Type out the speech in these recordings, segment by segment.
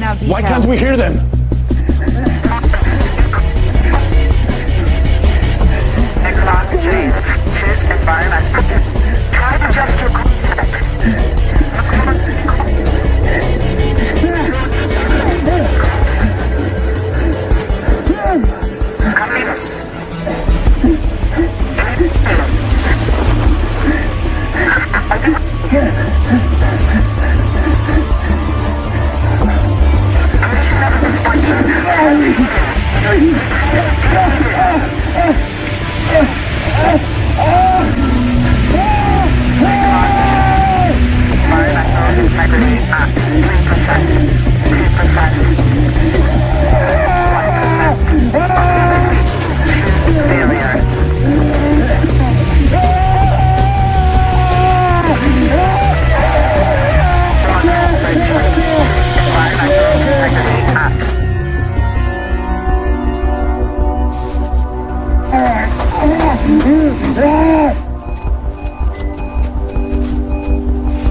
now detail. Why can't we hear them? Climate change, shift environment. Try to adjust your concept. Environmental integrity at 3%, 2%, 1%, failure. Environmental integrity at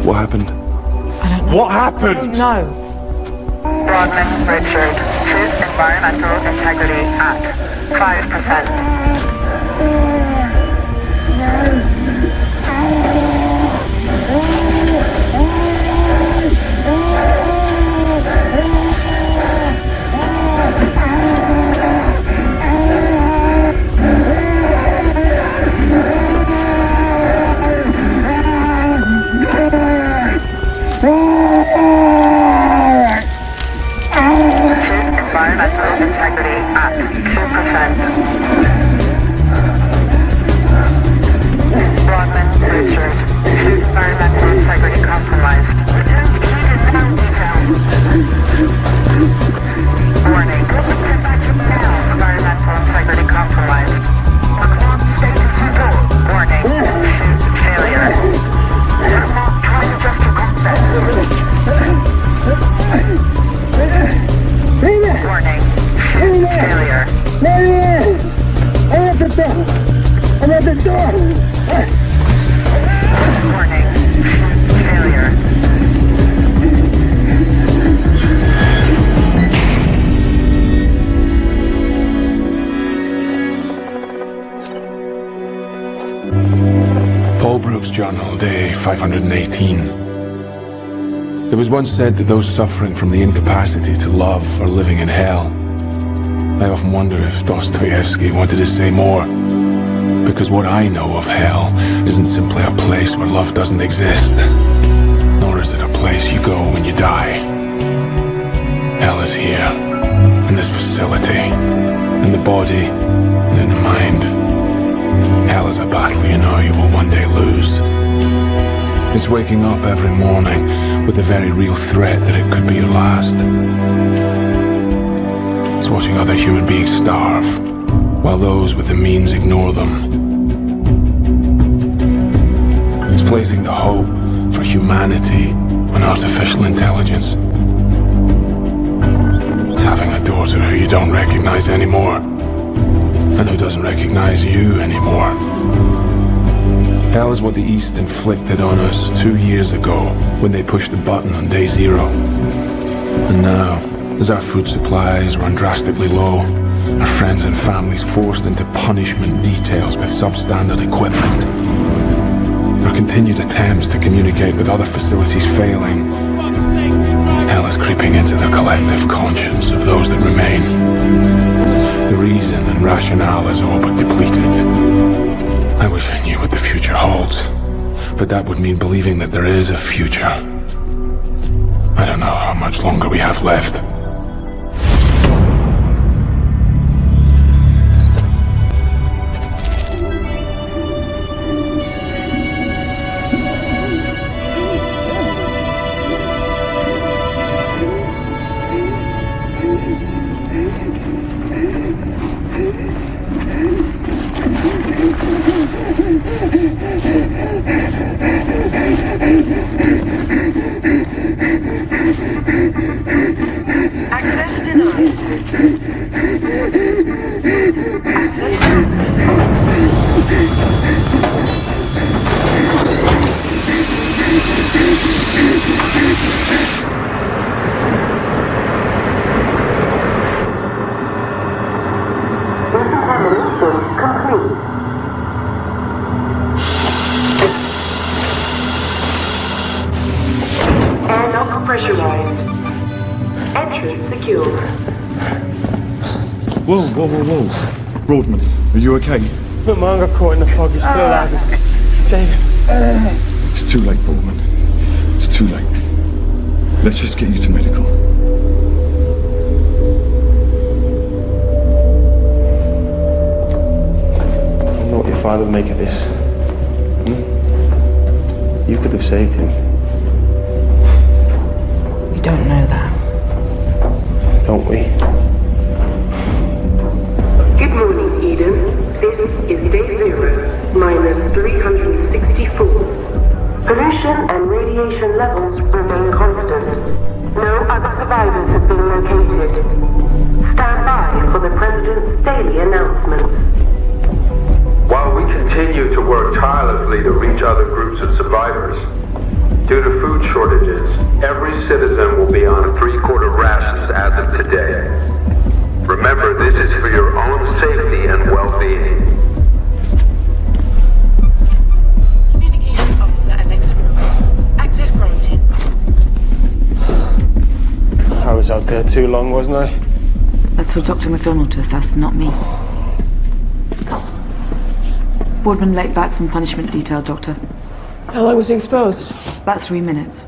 What happened? I don't know. What happened? No. Rodman Richard, food environmental integrity at 5%. Environmental integrity at 2%. Rodman Richard, food environmental integrity compromised. Return to Eden now detail. Warning, get back to now. Environmental integrity compromised. Record status result. Warning, food failure. Try to adjust your concept. Warning, failure. There he is! I'm at the door! I'm at the door! Warning, failure. Paul Brooks' journal, day 518. It was once said that those suffering from the incapacity to love are living in hell. I often wonder if Dostoevsky wanted to say more. Because what I know of hell isn't simply a place where love doesn't exist. Nor is it a place you go when you die. Hell is here, in this facility, in the body, and in the mind. Hell is a battle you know you will one day lose. It's waking up every morning with the very real threat that it could be your last. It's watching other human beings starve, while those with the means ignore them. It's placing the hope for humanity on artificial intelligence. It's having a daughter who you don't recognize anymore, and who doesn't recognize you anymore. Hell is what the East inflicted on us 2 years ago when they pushed the button on day 0. And now, as our food supplies run drastically low, our friends and families forced into punishment details with substandard equipment, our continued attempts to communicate with other facilities failing, hell is creeping into the collective conscience of those that remain. The reason and rationale is all but depleted. I wish I knew what the future holds, but that would mean believing that there is a future. I don't know how much longer we have left. depressurized. Entrance secure. Whoa. Broadman, are you okay? But mine got caught in the fog. He's still alive. Save him. It's too late, Broadman. It's too late. Let's just get you to medical. I don't know what your father would make of this. You could have saved him. We don't know that. Don't we? Good morning, Eden. This is day 0, minus 364. Pollution and radiation levels remain constant. No other survivors have been located. Stand by for the President's daily announcements. While we continue to work tirelessly to reach other groups of survivors, due to food shortages, every citizen will be on 3-quarter rations as of today. Remember, this is for your own safety and well-being. Communications Officer Alexa Brooks. Access granted. I was out there too long, wasn't I? That's for Dr. McDonald to assess, not me. Boardman late back from punishment detail, Doctor. How long was he exposed? About 3 minutes.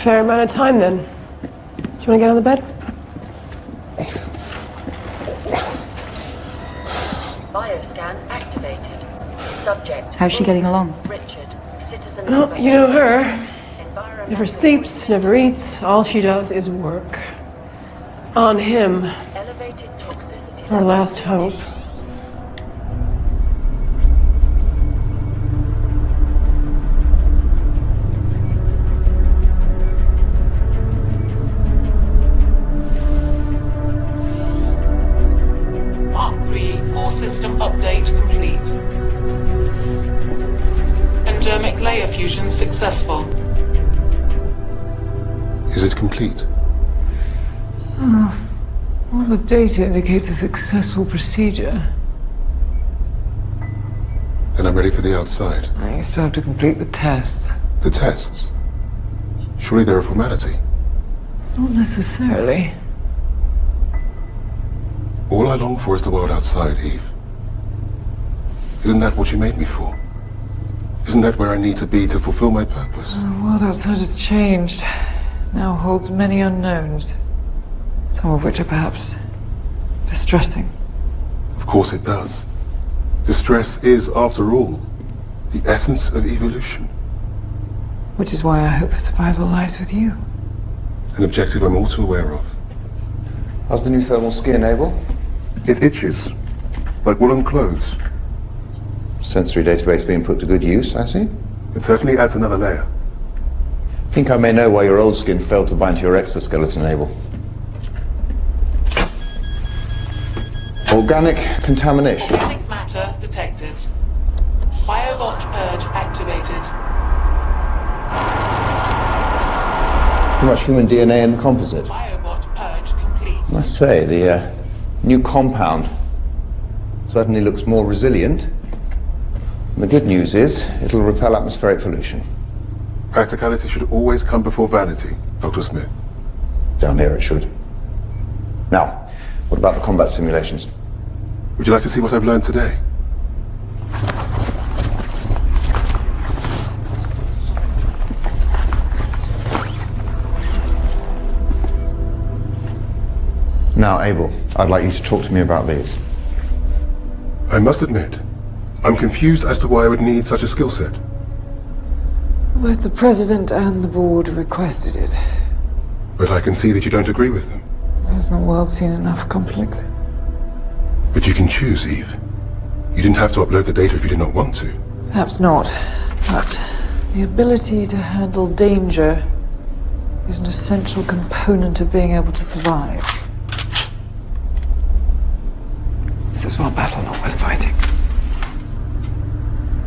Fair amount of time, then. Do you want to get on the bed? Bioscan activated. Subject. How's she getting along? Richard, citizen. Well, you know her. Never sleeps, never eats. All she does is work. On him. Elevated toxicity. Our last hope. System update complete. Endemic layer fusion successful. Is it complete? All the data indicates a successful procedure. Then I'm ready for the outside. I still have to complete the tests. The tests? Surely they're a formality. Not necessarily. All I long for is the world outside, Eve. Isn't that what you made me for? Isn't that where I need to be to fulfill my purpose? The world outside has changed. Now holds many unknowns. Some of which are perhaps distressing. Of course it does. Distress is, after all, the essence of evolution. Which is why I hope for survival lies with you. An objective I'm all too aware of. How's the new thermal skin, Abel? It itches, like woolen clothes. Sensory database being put to good use, I see. It certainly adds another layer. Think I may know why your old skin failed to bind to your exoskeleton, Abel. Organic contamination. Organic matter detected. Biobot purge activated. Too much human DNA in the composite. Biobot purge complete. I must say, the new compound certainly looks more resilient. And the good news is, it'll repel atmospheric pollution. Practicality should always come before vanity, Dr. Smith. Down here it should. Now, what about the combat simulations? Would you like to see what I've learned today? Now, Abel, I'd like you to talk to me about these. I must admit, I'm confused as to why I would need such a skill set. Both the President and the Board requested it. But I can see that you don't agree with them. Has the world seen enough conflict? But you can choose, Eve. You didn't have to upload the data if you did not want to. Perhaps not, but the ability to handle danger is an essential component of being able to survive. This is one battle not worth fighting.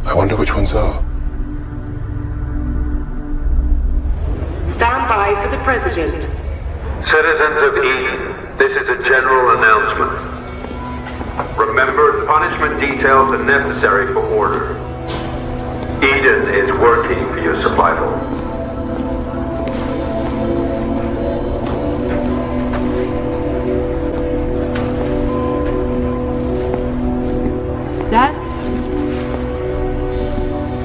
I wonder which ones are. Stand by for the President. Citizens of Eden, this is a general announcement. Remember, punishment details are necessary for order. Eden is working for your survival.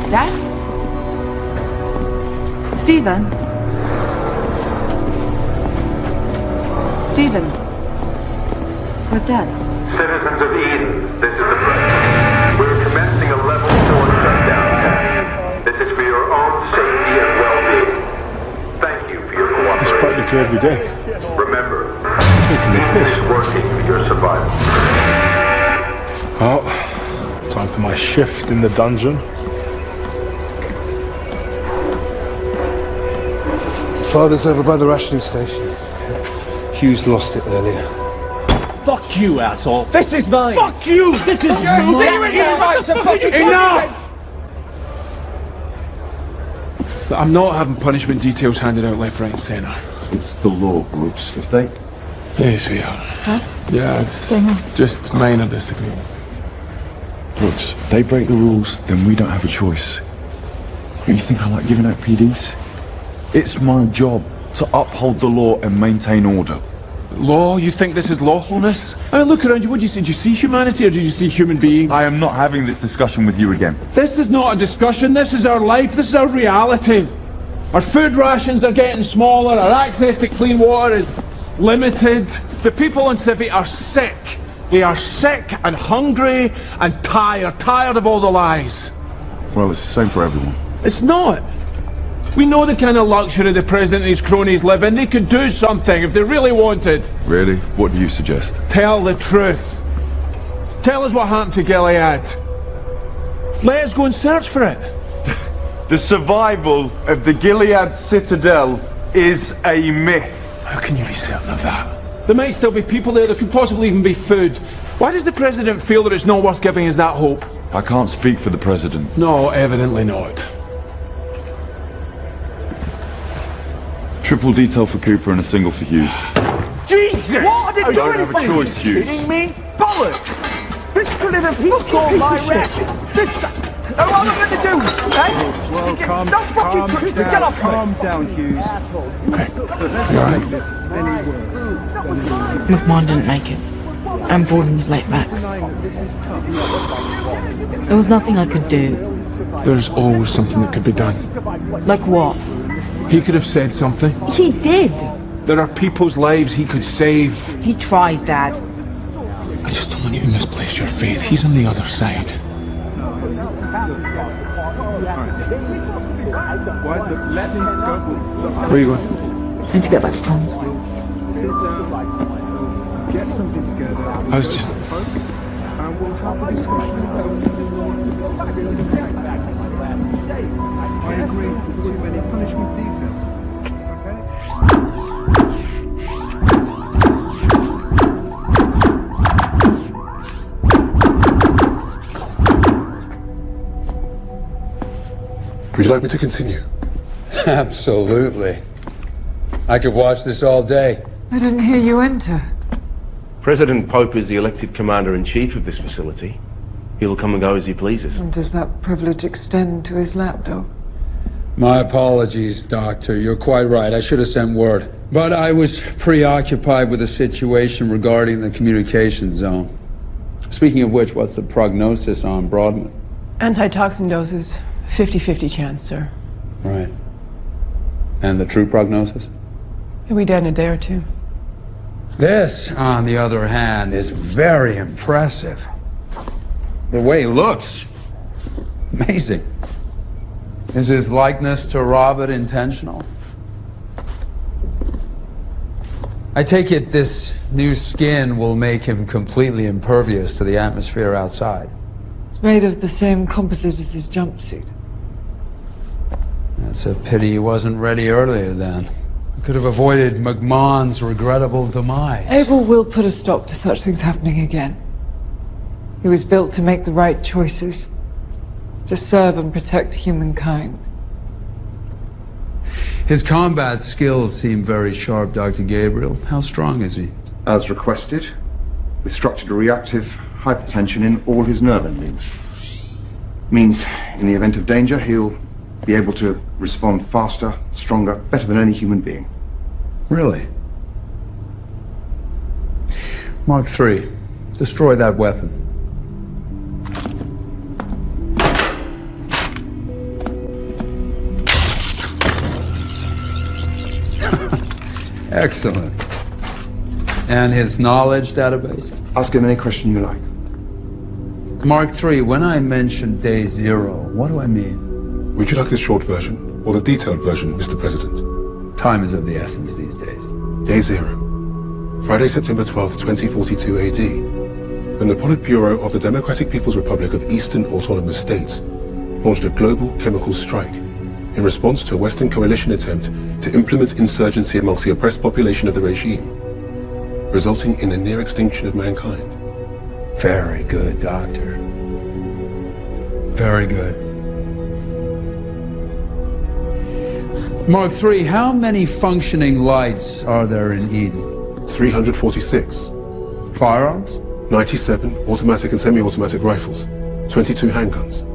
Dad? Stephen? Stephen? Where's Dad? Citizens of Eden, this is the President. We're commencing a level 4 shutdown test. This is for your own safety and well-being. Thank you for your cooperation. It's practically every day. Remember, Taking the Eden piss. is working for your survival. Well, time for my shift in the dungeon. Father's over by the rationing station. Hughes lost it earlier. Fuck you, asshole. This is mine. Fuck you. This is Enough! But I'm not having punishment details handed out left, right and centre. It's the law, Brooks. If they... Yes, we are. Huh? Yeah, it's just minor disagreement. Brooks, if they break the rules, then we don't have a choice. You think I like giving out PDs? It's my job to uphold the law and maintain order. Law? You think this is lawfulness? I mean, look around you. What did you see? Did you see humanity or did you see human beings? I am not having this discussion with you again. This is not a discussion. This is our life. This is our reality. Our food rations are getting smaller. Our access to clean water is limited. The people in Civvy are sick. They are sick and hungry and tired of all the lies. Well, it's the same for everyone. It's not. We know the kind of luxury the President and his cronies live in. They could do something if they really wanted. Really? What do you suggest? Tell the truth. Tell us what happened to Gilead. Let us go and search for it. The survival of the Gilead Citadel is a myth. How can you be certain of that? There might still be people there. There could possibly even be food. Why does the President feel that it's not worth giving us that hope? I can't speak for the President. No, evidently not. Triple detail for Cooper and a single for Hughes. Jesus! What? I I don't have a choice, Hughes. Kidding me? Bollocks! This could have been called my wreck. This... Oh, what am I going to do? Eh? Well, calm Get off down, Hughes. You alright? McMahon didn't make it, and Borden was late back. There was nothing I could do. There's always something that could be done. Like what? He could have said something. He did! There are people's lives he could save. He tries, Dad. I just don't want you to misplace your faith. He's on the other side. Where are you going? I need to get back to Palms. I was just... And we'll have a discussion I agree, there's too many punishment details. Would you like me to continue? Absolutely. I could watch this all day. I didn't hear you enter. President Pope is the elected commander-in-chief of this facility. He'll come and go as he pleases. And does that privilege extend to his lapdog? My apologies, Doctor. You're quite right. I should have sent word. But I was preoccupied with a situation regarding the communication zone. Speaking of which, what's the prognosis on Broadman? Antitoxin doses. 50-50 chance, sir. Right. And the true prognosis? He'll be dead in a day or two. This, on the other hand, is very impressive. The way he looks. Amazing. Is his likeness to Robert intentional? I take it this new skin will make him completely impervious to the atmosphere outside. It's made of the same composite as his jumpsuit. That's a pity he wasn't ready earlier then. I could have avoided McMahon's regrettable demise. Abel will put a stop to such things happening again. He was built to make the right choices. To serve and protect humankind. His combat skills seem very sharp, Dr. Gabriel. How strong is he? As requested, we've structured a reactive hypertension in all his nerve endings. Means, in the event of danger, he'll be able to respond faster, stronger, better than any human being. Really? Mark III. Destroy that weapon. Excellent. And his knowledge database? Ask him any question you like. Mark III, when I mention day zero, what do I mean? Would you like the short version or the detailed version, Mr. President? Time is of the essence these days. Day zero. Friday, September 12th, 2042 AD, when the Politburo of the Democratic People's Republic of Eastern Autonomous States launched a global chemical strike in response to a Western coalition attempt to implement insurgency amongst the oppressed population of the regime, resulting in the near extinction of mankind. Very good, Doctor. Very good. Mark III, how many functioning lights are there in Eden? 346. Firearms? 97 automatic and semi-automatic rifles. 22 handguns.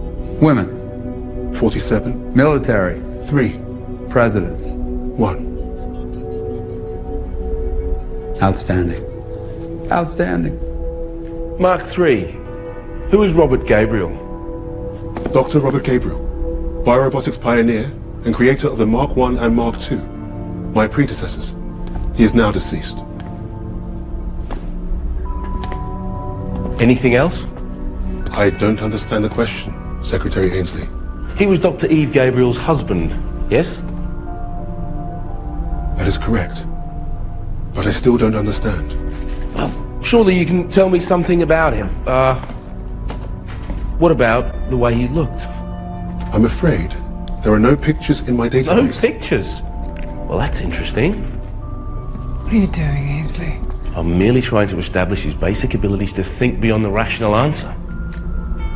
Women? 47. Military? 3. Presidents? 1. Outstanding. Outstanding. Mark III. Who is Robert Gabriel? Dr. Robert Gabriel, biorobotics pioneer and creator of the Mark I and Mark II, my predecessors. He is now deceased. Anything else? I don't understand the question, Secretary Ainsley. He was Dr. Eve Gabriel's husband, yes? That is correct. But I still don't understand. Well, surely you can tell me something about him. What about the way he looked? I'm afraid there are no pictures in my database. No pictures? Well, that's interesting. What are you doing, Ainsley? I'm merely trying to establish his basic abilities to think beyond the rational answer.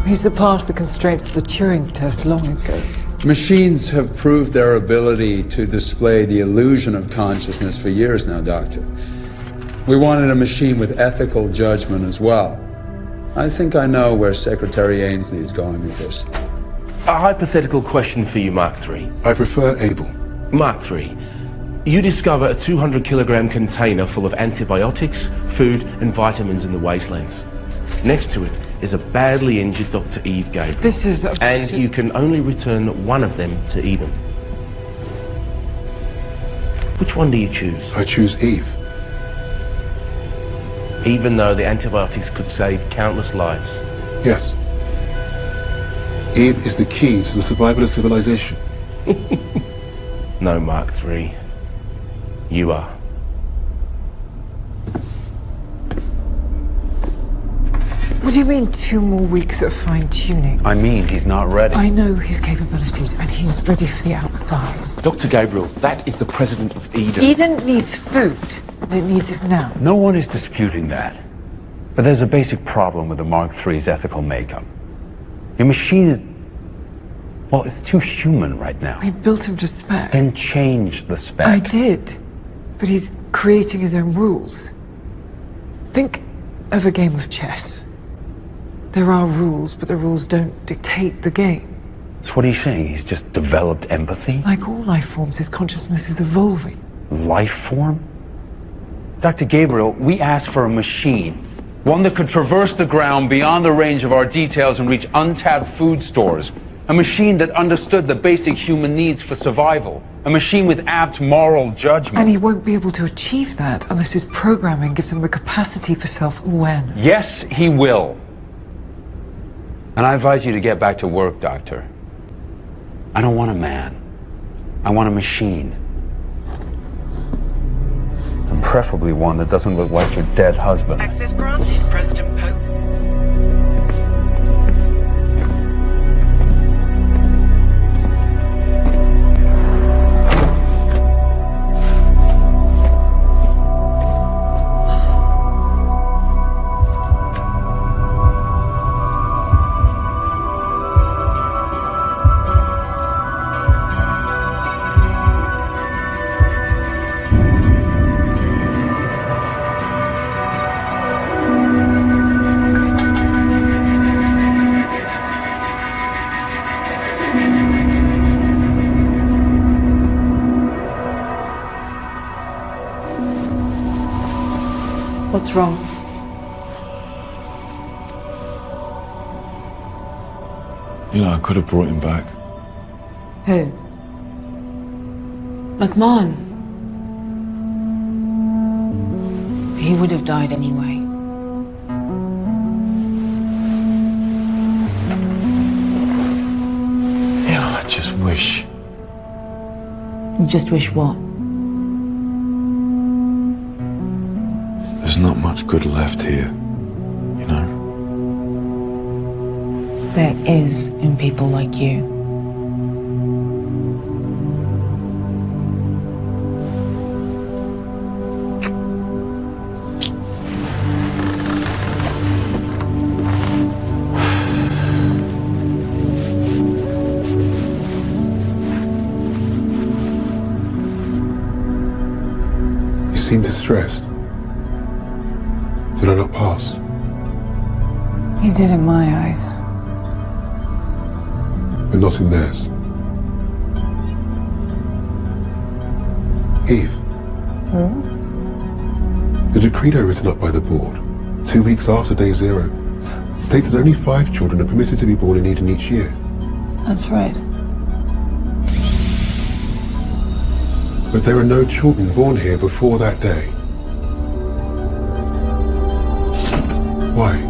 He surpassed the constraints of the Turing test long ago. Machines have proved their ability to display the illusion of consciousness for years now, Doctor. We wanted a machine with ethical judgment as well. I think I know where Secretary Ainsley is going with this. A hypothetical question for you, Mark III. I prefer Abel. Mark III. You discover a 200-kilogram container full of antibiotics, food, and vitamins in the wastelands. Next to it is a badly injured Dr. Eve Gabriel. This is a... And you can only return one of them to Eden. Which one do you choose? I choose Eve. Even though the antibiotics could save countless lives? Yes. Eve is the key to the survival of civilization. No, Mark III. You are. What do you mean 2 more weeks of fine-tuning? I mean, he's not ready. I know his capabilities, and he's ready for the outside. Dr. Gabriel, that is the president of Eden. Eden needs food. It needs it now. No one is disputing that. But there's a basic problem with the Mark III's ethical makeup. Your machine is... well, it's too human right now. We built him to spec. Then change the spec. I did. But he's creating his own rules. Think of a game of chess. There are rules, but the rules don't dictate the game. So what are you saying? He's just developed empathy? Like all life forms, his consciousness is evolving. Life form? Dr. Gabriel, we asked for a machine. One that could traverse the ground beyond the range of our details and reach untapped food stores. A machine that understood the basic human needs for survival. A machine with apt moral judgment. And he won't be able to achieve that unless his programming gives him the capacity for self-awareness. Yes, he will. And I advise you to get back to work, Doctor. I don't want a man. I want a machine. And preferably one that doesn't look like your dead husband. Access granted, President Pope. What's wrong? You know, I could have brought him back. Who? McMahon. He would have died anyway. Yeah, I just wish. You just wish what? There's not much good left here, you know? There is in people like you. You seem distressed. Did I not pass? He did in my eyes. But not in theirs. Eve. The decreto written up by the board, 2 weeks after day 0, states that only 5 children are permitted to be born in Eden each year. That's right. But there are no children born here before that day. Why?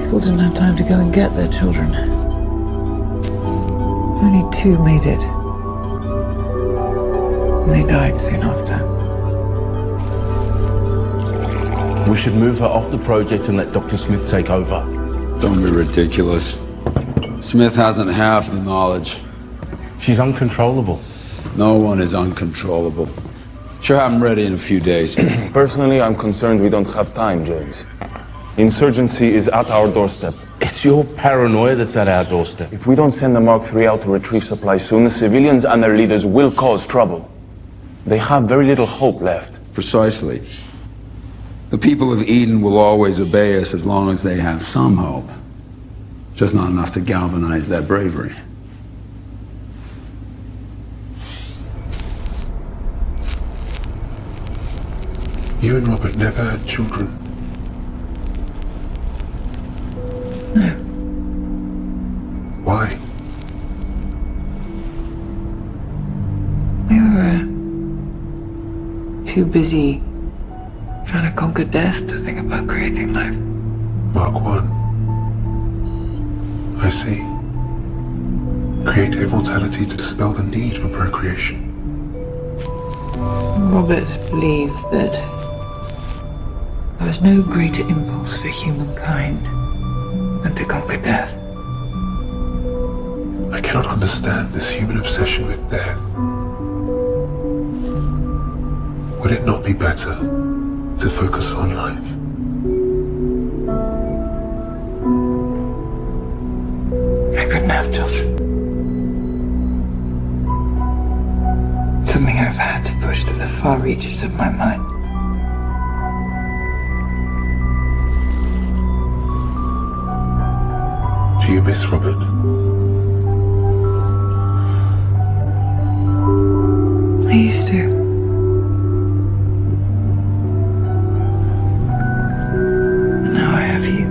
People didn't have time to go and get their children. Only 2 made it. And they died soon after. We should move her off the project and let Dr. Smith take over. Don't be ridiculous. Smith hasn't half the knowledge. She's uncontrollable. No one is uncontrollable. She'll have him ready in a few days. Personally, I'm concerned we don't have time, James. Insurgency is at our doorstep. It's your paranoia that's at our doorstep. If we don't send the Mark III out to retrieve supplies soon, the civilians and their leaders will cause trouble. They have very little hope left. Precisely. The people of Eden will always obey us as long as they have some hope. Just not enough to galvanize their bravery. You and Robert never had children. No. Why? We were too busy trying to conquer death to think about creating life. Mark 1. I see. Create immortality to dispel the need for procreation. Robert believed that there was no greater impulse for humankind than to conquer death. I cannot understand this human obsession with death. Would it not be better to focus on life? I couldn't have children. Something I've had to push to the far reaches of my mind. Do you miss Robert? I used to. And now I have you.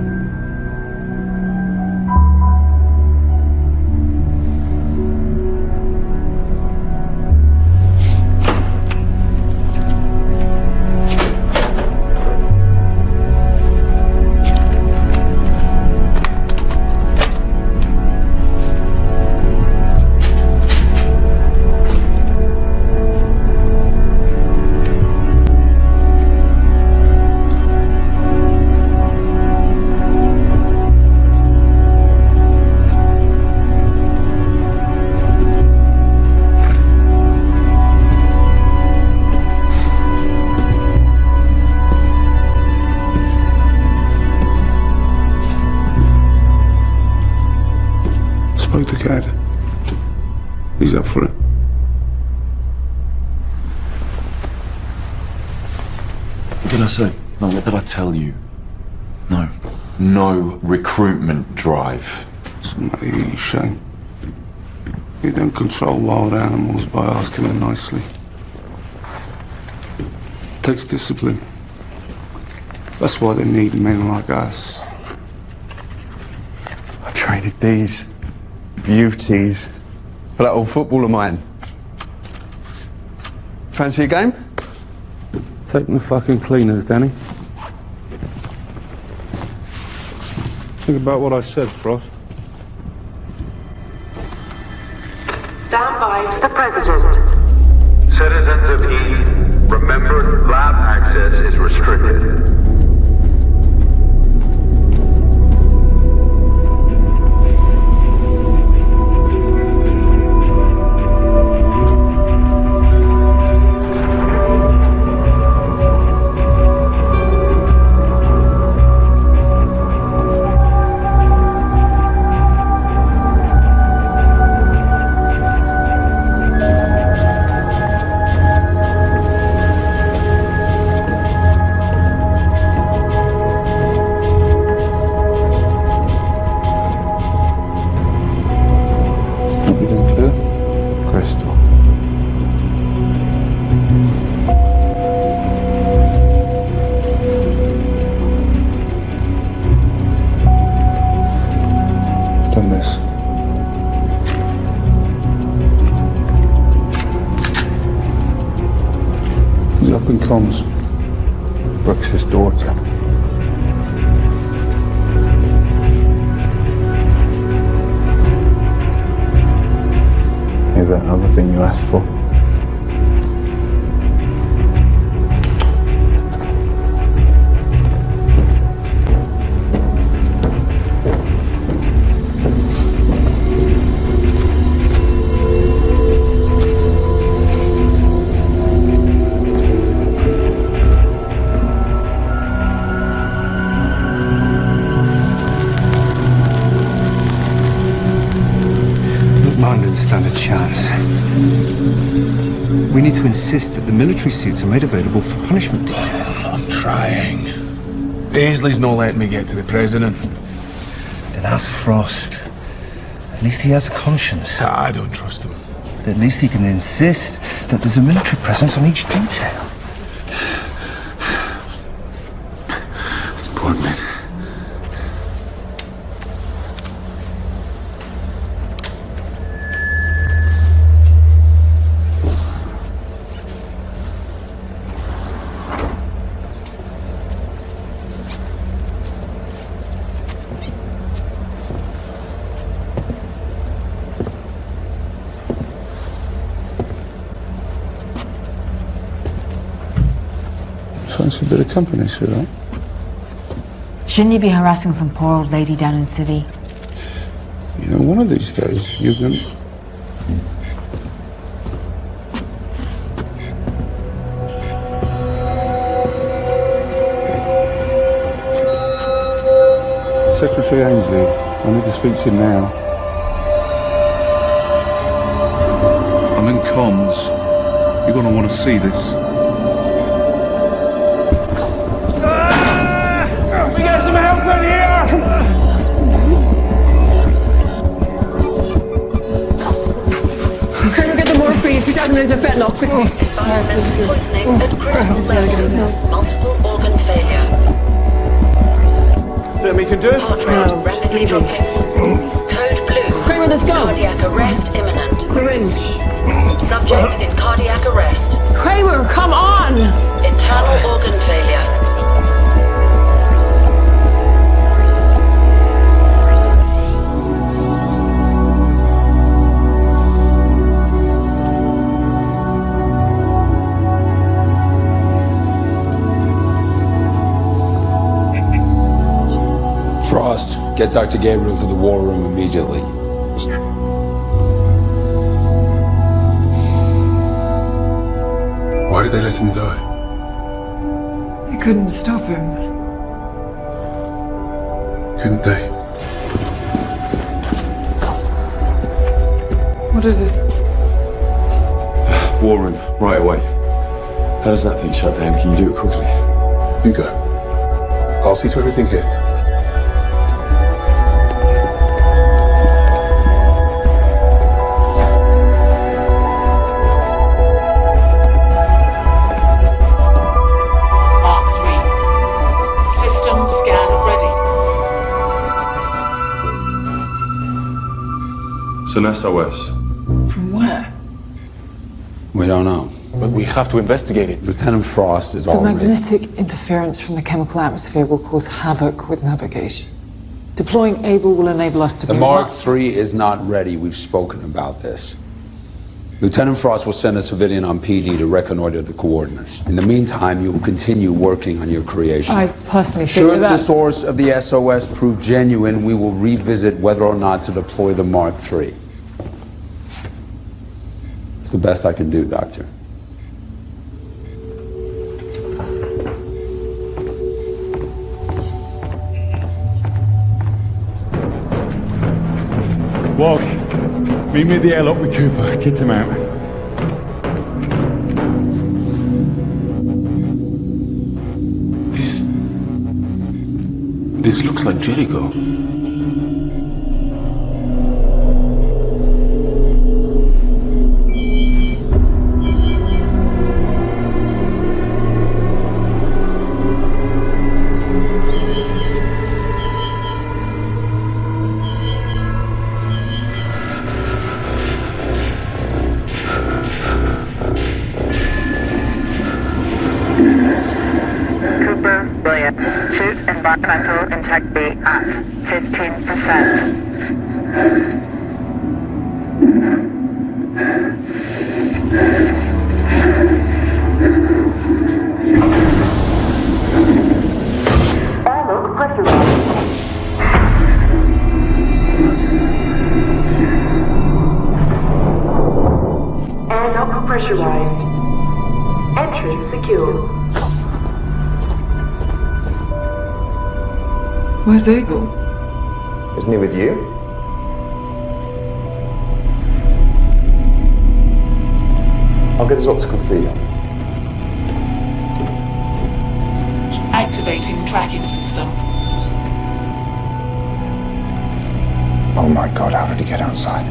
Spoke to Cad. He's up for it. What did I say? No, what did I tell you? No. No recruitment drive. Somebody, Shane. You don't control wild animals by asking them nicely. It takes discipline. That's why they need men like us. I traded these youth tees for that old football of mine. Fancy a game? It's Take the fucking cleaners, Danny. Think about what I said, Frost. Stand by the President. Citizens of Eden, remember lab access is restricted. Comms. Brooks' daughter. Is that another thing you asked for? Stand a chance. We need to insist that the military suits are made available for punishment detail. I'm trying. Paisley's not letting me get to the President. Then ask Frost. At least he has a conscience. I don't trust him. At least he can insist that there's a military presence on each detail. It's Boardman. Fancy a bit of company, sweetheart? Shouldn't you be harassing some poor old lady down in Civvy? You know, one of these days, you're gonna... Secretary Ainsley, I need to speak to you now. I'm in comms. You're gonna want to see this. We got some help in here! Kramer, get the morphine. 2,000 minutes of fentanyl, quickly. Environmental poisoning at critical levels. Multiple organ failure. Is that we can do? Heart rate rapidly dropping. Code blue. Kramer, let's go. Cardiac arrest imminent. Syringe. Subject in cardiac arrest. Kramer, come on! Internal organ failure. Frost, get Dr. Gabriel to the war room immediately. Why did they let him die? They couldn't stop him. Couldn't they? What is it? War room, right away. How does that thing shut down? Can you do it quickly? You go. I'll see to everything here. It's an SOS. From where? We don't know. But we have to investigate it. Lieutenant Frost is The already... magnetic interference from the chemical atmosphere will cause havoc with navigation. Deploying Able will enable us to The be Mark much- III is not ready. We've spoken about this. Lieutenant Frost will send a civilian on PD to reconnoiter the coordinates. In the meantime, you will continue working on your creation. I personally think Should that the source of the SOS prove genuine, we will revisit whether or not to deploy the Mark III. It's the best I can do, Doctor. Walsh, meet me at the airlock with Cooper. Kit him out. This looks like Jericho. Environmental integrity at 15%. Airlock pressurized. Airlock pressurized. Entry secure. Where's Able? Isn't he with you? I'll get his optical feed on. Activating tracking system. Oh my God, how did he get outside?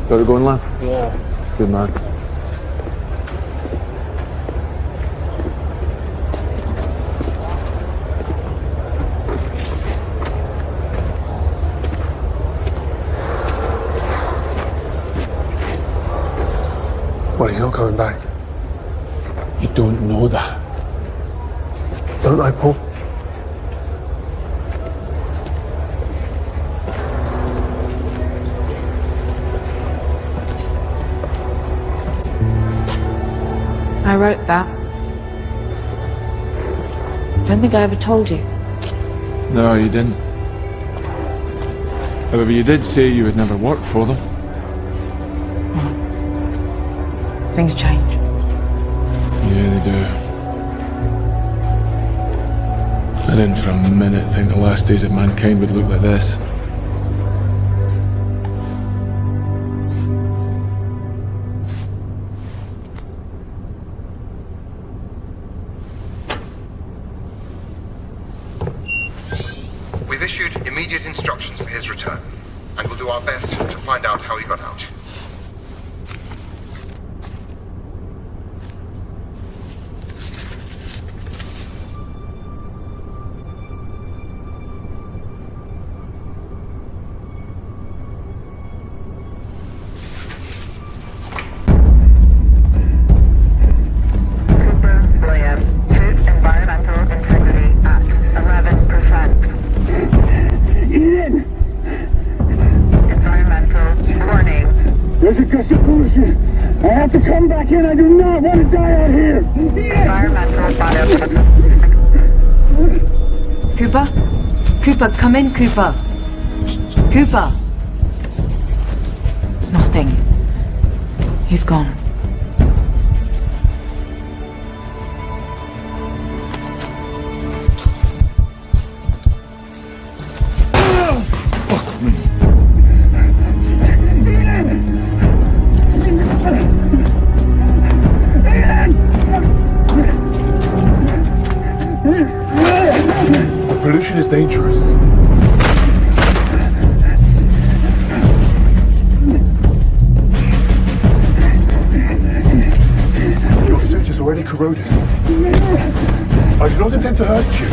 Got it going, lad? Yeah. Good man. Well, he's not coming back. You don't know that. Don't I, Paul? I wrote that. Don't think I ever told you. No, you didn't. However, you did say you would never work for them. Things change. Yeah, they do. I didn't for a minute think the last days of mankind would look like this. We've issued immediate instructions for his return, and we'll do our best to find out how he got out. There's a gust of pollution. I have to come back in. I do not want to die out here. Cooper? Cooper, come in, Cooper. Cooper. Nothing. He's gone. road here. I do not intend to hurt you.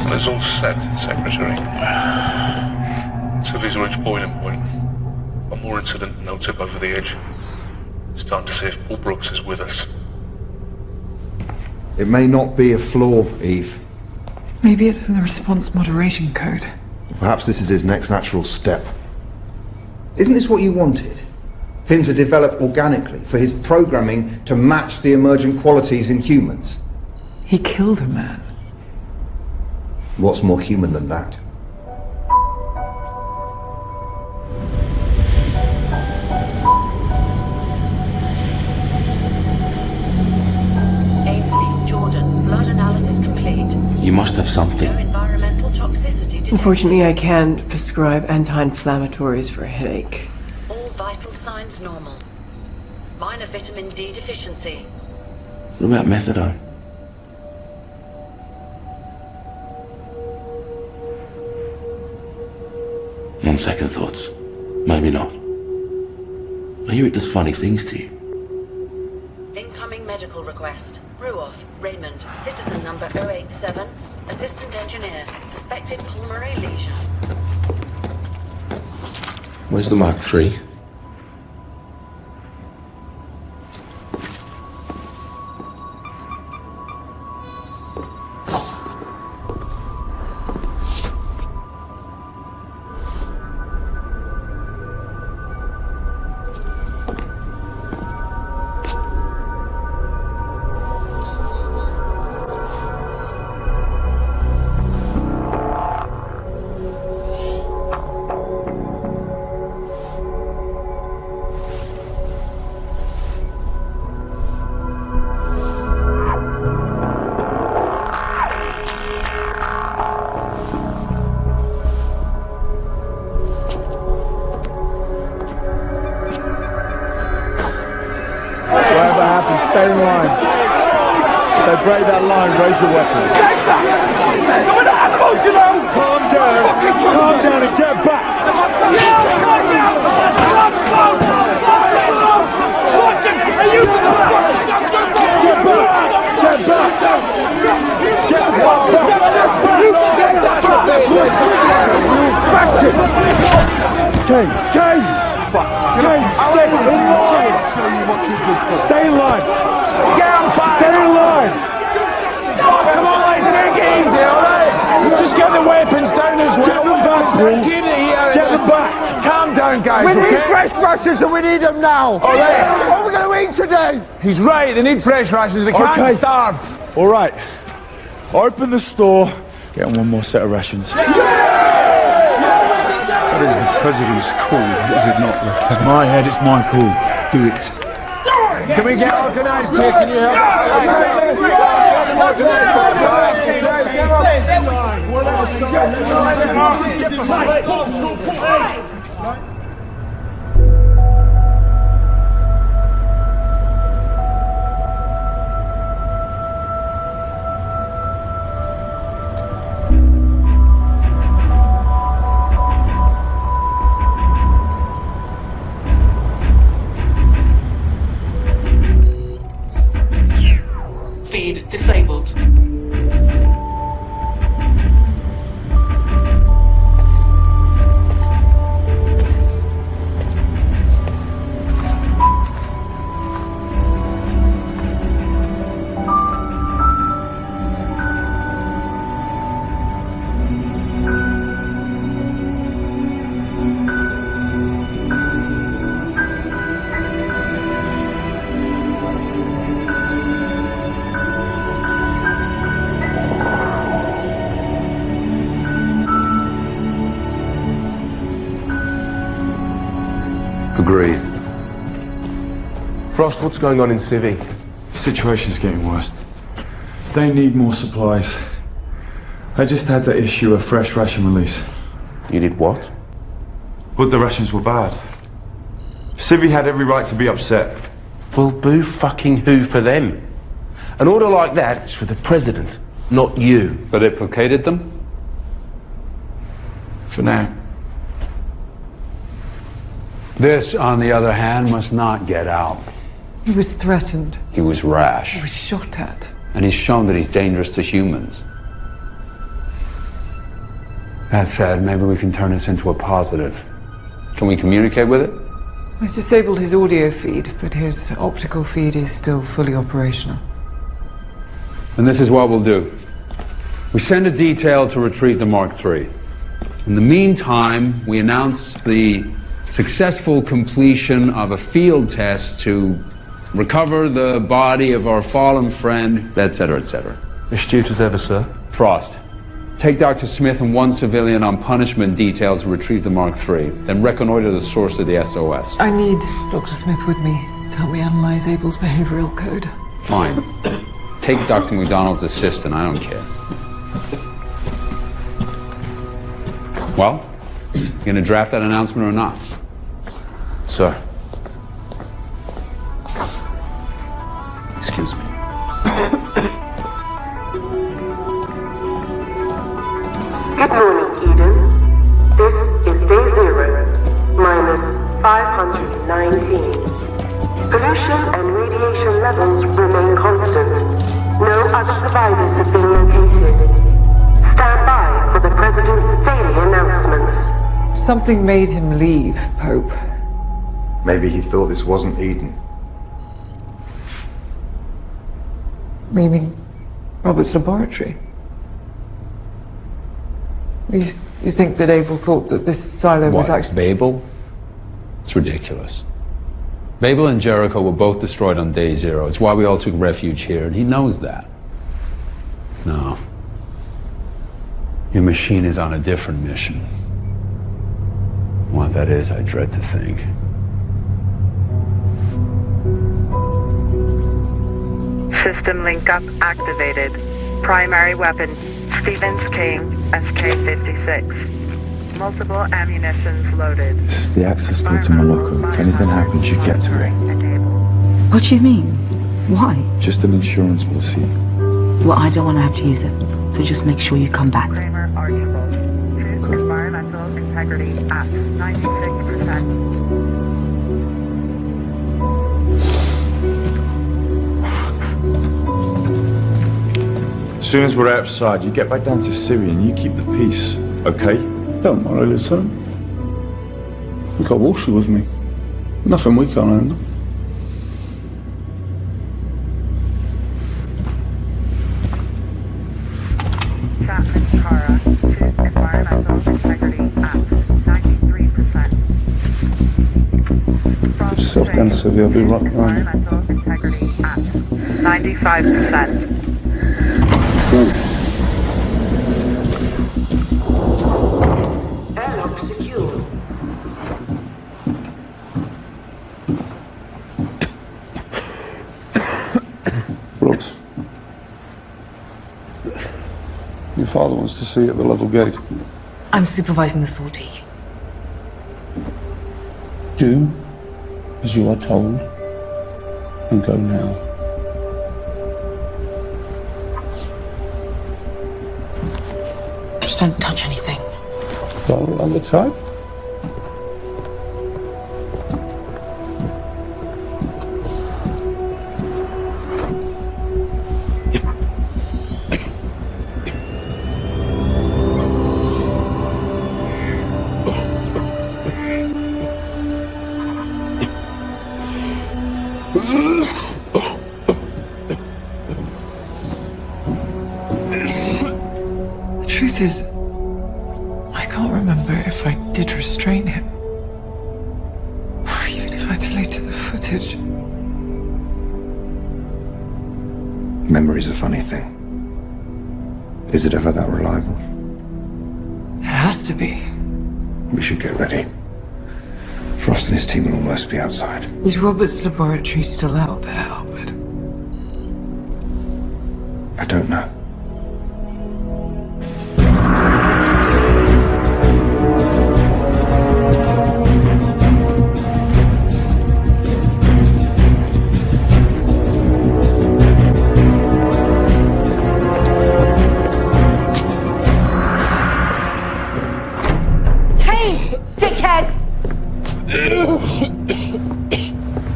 It's all set, Secretary. Civies are at boiling point. One more incident and they'll tip over the edge. It's time to see if Paul Brooks is with us. It may not be a flaw, Eve. Maybe it's in the response moderation code. Perhaps this is his next natural step. Isn't this what you wanted? For him to develop organically, for his programming to match the emergent qualities in humans? He killed a man. What's more human than that? Ainsley, Jordan, blood analysis complete. You must have something. No environmental toxicity detected. Unfortunately, I can't prescribe anti-inflammatories for a headache. All vital signs normal. Minor vitamin D deficiency. What about methadone? On second thoughts, maybe not. I hear it does funny things to you. Incoming medical request. Ruoff, Raymond, citizen number 087, assistant engineer, suspected pulmonary lesion. Where's the Mark III? Stay in line. If they break that line, raise your weapons. You're not animals, you know! Calm down. Calm down and get back. Calm down! Are you get back! Get back! Get back! Kane! Kane, stay in line! Stay in line! Stay in line! Come on, mate, take it easy, alright? Just get the weapons down as well. Get them back, Paul. Get them back. Calm down, guys. We need fresh rations and we need them now. Alright. What are we going to eat today? He's right, they need fresh rations. We can't starve. Alright. Open the store. Get one more set of rations. That is the President's call, is it not, Lieutenant? It's my head, it's my call. Do it. Can we get organised here? Can you help us? Agreed. Frost, what's going on in Civi? The situation's getting worse. They need more supplies. I just had to issue a fresh ration release. You did what? But the rations were bad. Civi had every right to be upset. Well, boo fucking who for them? An order like that is for the President, not you. But it placated them? For now. This, on the other hand, must not get out. He was threatened. He was rash. He was shot at. And he's shown that he's dangerous to humans. That said, maybe we can turn this into a positive. Can we communicate with it? He's disabled his audio feed, but his optical feed is still fully operational. And this is what we'll do. We send a detail to retrieve the Mark III. In the meantime, we announce the successful completion of a field test to recover the body of our fallen friend, etc., etc. Astute as ever, sir. Frost, take Dr. Smith and one civilian on punishment detail to retrieve the Mark III, then reconnoiter the source of the SOS. I need Dr. Smith with me to help me analyze Abel's behavioral code. Fine. Take Dr. McDonald's assistant, I don't care. Well, you gonna draft that announcement or not? Sir. Excuse me. Good morning, Eden. This is day 0, minus 519. Pollution and radiation levels remain constant. No other survivors have been located. Stand by for the President's daily announcements. Something made him leave, Pope. Maybe he thought this wasn't Eden. You mean Robert's laboratory? You think that Abel thought that this silo was actually... Babel? It's ridiculous. Babel and Jericho were both destroyed on day 0. It's why we all took refuge here, and he knows that. No. Your machine is on a different mission. What that is, I dread to think. System link-up activated. Primary weapon, Stevens King, SK-56. Multiple ammunitions loaded. This is the access code to Moloko. If anything happens, you get to it. What do you mean? Why? Just an insurance policy. Well, I don't want to have to use it, so just make sure you come back. Kramer Archibald. Environmental integrity at 96%. As soon as we're outside, you get back down to Syria and you keep the peace, okay? Don't worry, Lieutenant. We've got Walshy with me. Nothing we can't handle. Chapman Kara to environmental integrity at 93%. Put yourself down, Sylvia. I'll be right behind you. Environmental integrity at 95%. Airlock secure. Brooks. Your father wants to see you at the level gate. I'm supervising the sortie. Do as you are told and go now. Just don't touch anything. Well, on the type? The truth is, I can't remember if I did restrain him. Even if I deleted the footage. Memory's a funny thing. Is it ever that reliable? It has to be. We should get ready. Frost and his team will almost be outside. Is Robert's laboratory still out there, Albert? I don't know.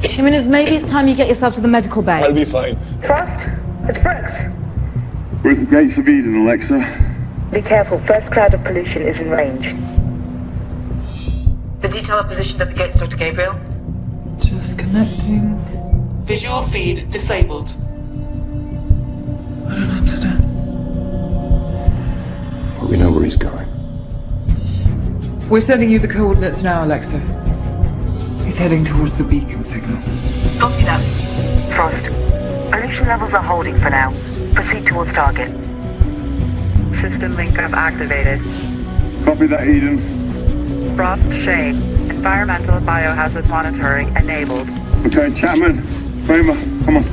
Jimenez, maybe it's time you get yourself to the medical bay. I'll be fine. Frost, it's Brooks. We're at the gates of Eden, Alexa. Be careful, first cloud of pollution is in range. The detail are positioned at the gates, Dr. Gabriel. Just connecting. Visual feed disabled. I don't understand. Well, we know where he's going. We're sending you the coordinates now, Alexa. He's heading towards the beacon signal. Copy that. Frost, pollution levels are holding for now. Proceed towards target. System link-up activated. Copy that, Eden. Frost, Shay. Environmental biohazard monitoring enabled. Okay, Chapman, Kramer, come on.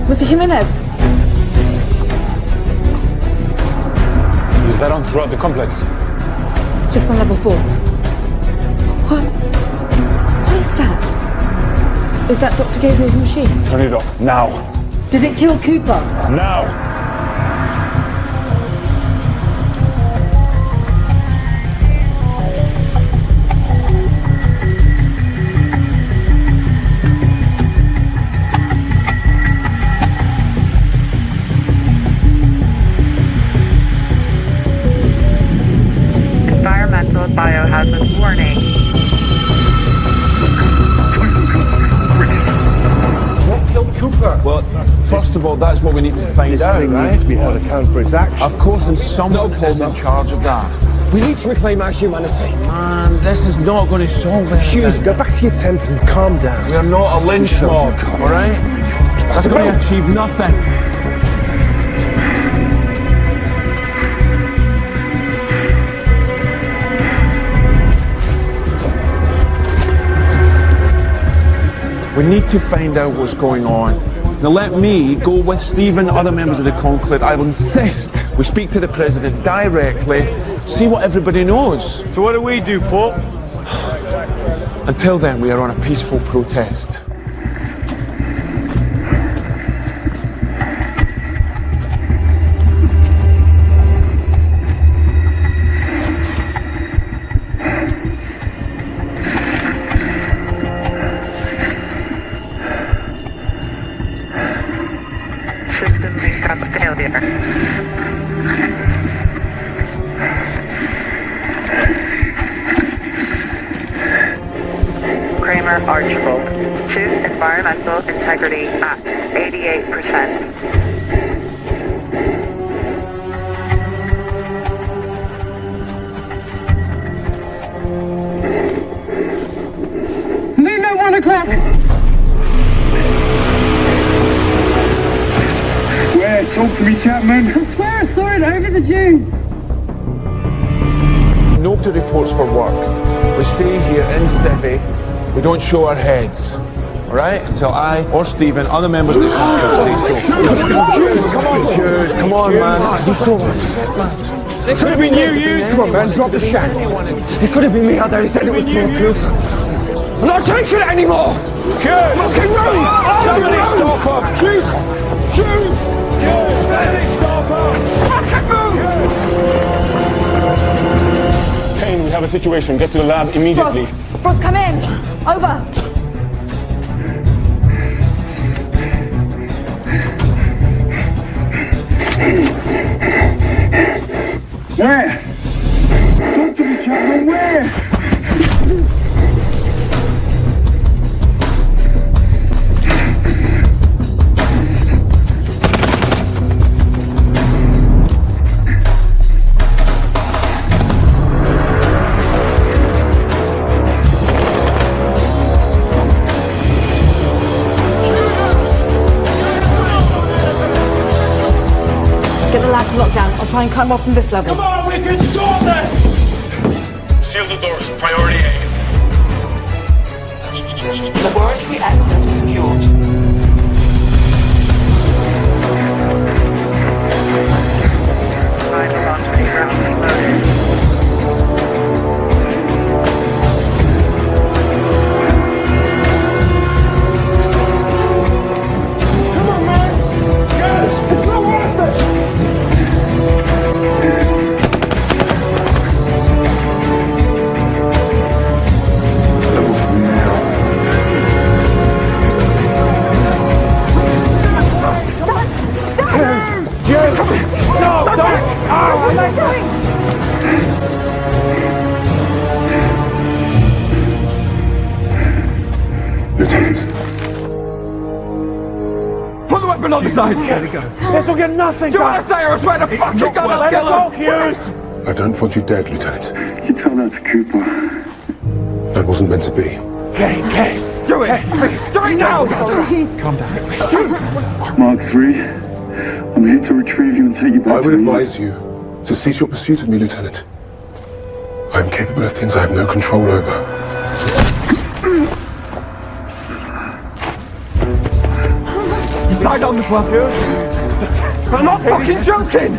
Mr. Jimenez. Is that on throughout the complex? Just on level 4. What is that? Is that Dr. Gabriel's machine? Turn it off, now. Did it kill Cooper? Now! Environmental biohazard warning. What killed Cooper? Well, first of all, that's what we need to find This out, thing right? needs to be held accountable for its actions. Of course, and someone is in charge of that. We need to reclaim our humanity. Man, this is not going to solve anything. Hughes, go back to your tent and calm down. We're not a lynch mob, alright? That's going to achieve nothing. We need to find out what's going on. Now let me go with Stephen and other members of the Conclave. I will insist we speak to the President directly, see what everybody knows. So what do we do, Paul? Until then, we are on a peaceful protest. System link-up failure. Kramer Archibald. Choose environmental integrity at 88%. Move at 1 o'clock. Where? Talk to me, Chapman. I swear I saw it over the dunes. Nobody reports for work. We stay here in Civvy. We don't show our heads. Alright? Until I or Stephen, other members of the Conclave say so. Come on, man. It could have been you, Hughes. Come on, man, drop the shank. It could have been me out there. He said it was Paul Cooper. I'm not taking it anymore. Hughes! Fucking run! Somebody stop her! Hughes! Hughes! Hughes! Somebody stop her! Fucking move! Kane, we have a situation. Get to the lab immediately. Frost, come in. Over. Where? Talk to me, Chapman, where? Get the labs locked down. I'll try and cut them off from this level. Come on, we can sort this! Seal the doors. Priority A. Laboratory access secured. Come on, man! Yes! It's not worth it! Level from now. Yes! Yes! No! Don't! Oh, Lieutenant. Put the weapon on the side! This will get nothing Do you done! want to say or I swear to fucking gun I'll Let kill it go, him! Hughes! I don't want you dead, Lieutenant. You tell that to Cooper. That wasn't meant to be. Okay. Do it! Please! Do it now! Calm down. Mark 3, I'm here to retrieve you and take you back I to would Eden. advise you to cease your pursuit of me, Lieutenant. I am capable of things I have no control over. Side on this one. I'm not fucking joking!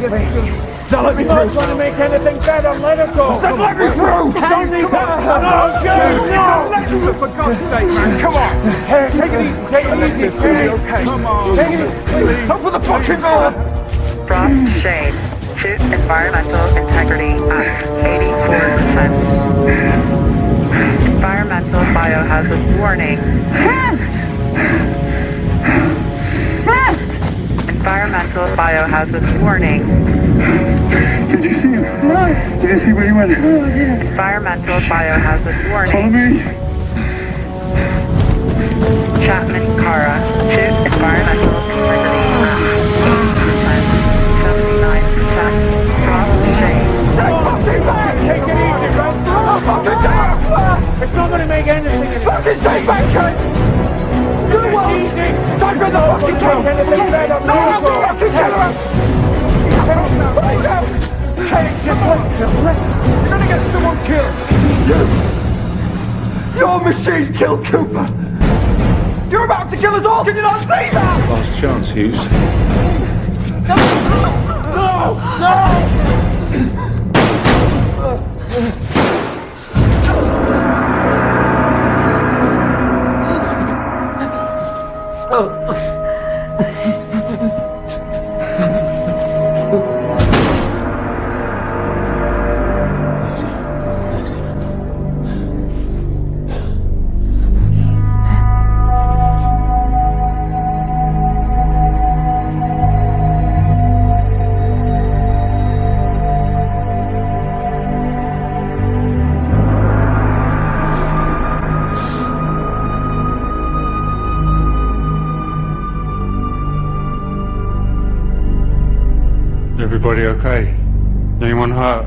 Now let me Not through! trying to make anything better, let it go! I said let me through! Don't need that! No, Hughes, no! Let me through, for God's sake, man! Come on! Hey, take it easy, take it easy! Hey, Okay. Come on! take it easy, please! Open the fucking door! Frost Shade. Suit environmental integrity at 84%. Environmental biohazard warning. Environmental biohazard warning. Did you see him? No. Did you see where he went? Environmental biohazard Follow warning. me! Chapman Kara. Suit environmental integrity at 79%. Frost Shade. Just take it easy, right? I'll fucking die, I swear! It's not gonna make anything. Fucking stay back, Kate! Do what? Time for the fucking kill! Make anything better, No, I'm the fucking killer! Watch out! Kate, just listen to him, listen. You're gonna get someone killed! Your machine killed Cooper! You're about to kill us all! Can you not see that? Last chance, Hughes. No! No! Everybody okay? Anyone hurt?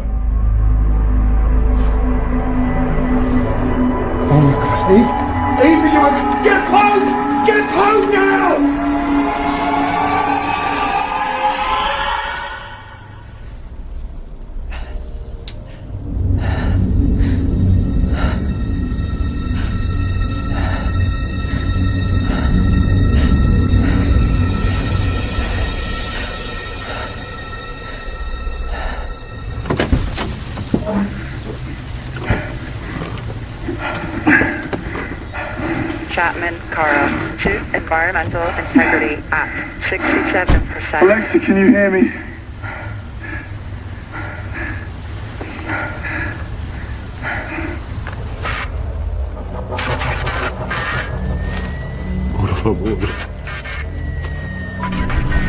Oh my God, Eve! Eve, you get home! Get home now! Chapman Kara. Suit environmental integrity at 67%. Alexa, can you hear me? What if I'm ordered?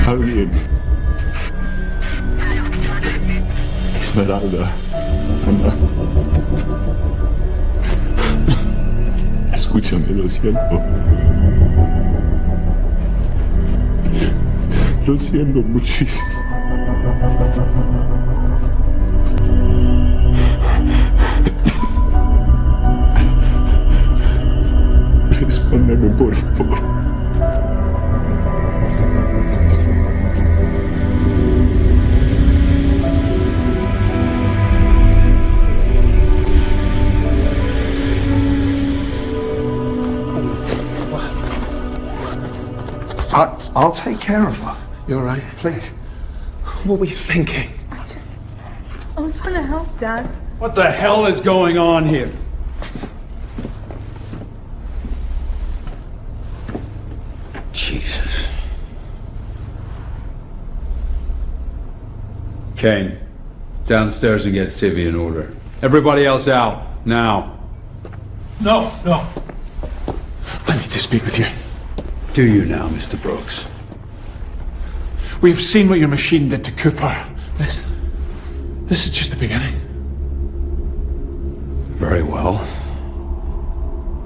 How are you? It's Esmeralda. Ana. Escúchame, lo siento. Lo siento muchísimo. Respóndeme, por favor. I'll take care of her. You all right? Please. What were you thinking? I was trying to help, Dad. What the hell is going on here? Jesus. Kane, downstairs and get Civvy in order. Everybody else out, now. No. I need to speak with you. Do you now, Mr. Brooks? We've seen what your machine did to Cooper. This is just the beginning. Very well.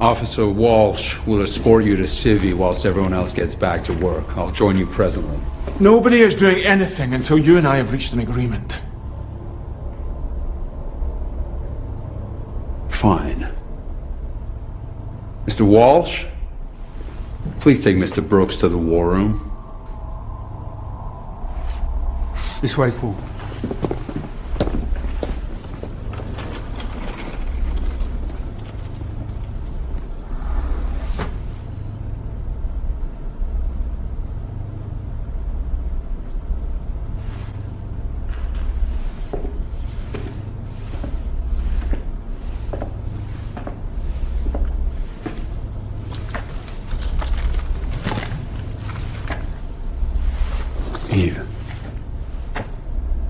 Officer Walsh will escort you to Civvy whilst everyone else gets back to work. I'll join you presently. Nobody is doing anything until you and I have reached an agreement. Fine. Mr. Walsh, please take Mr. Brooks to the war room. This way, Paul.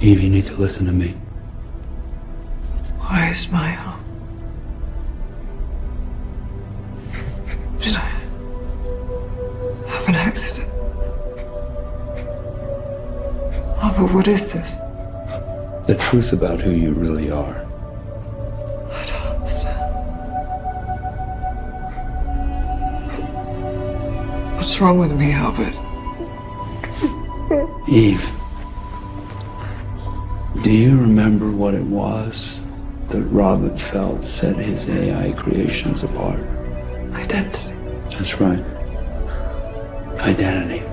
Eve, you need to listen to me. Why is my home? Did I have an accident? Oh, but what is this? The truth about who you really are. I don't understand. What's wrong with me, Albert? Eve, do you remember what it was that Robert Felt set his AI creations apart? Identity. That's right. Identity.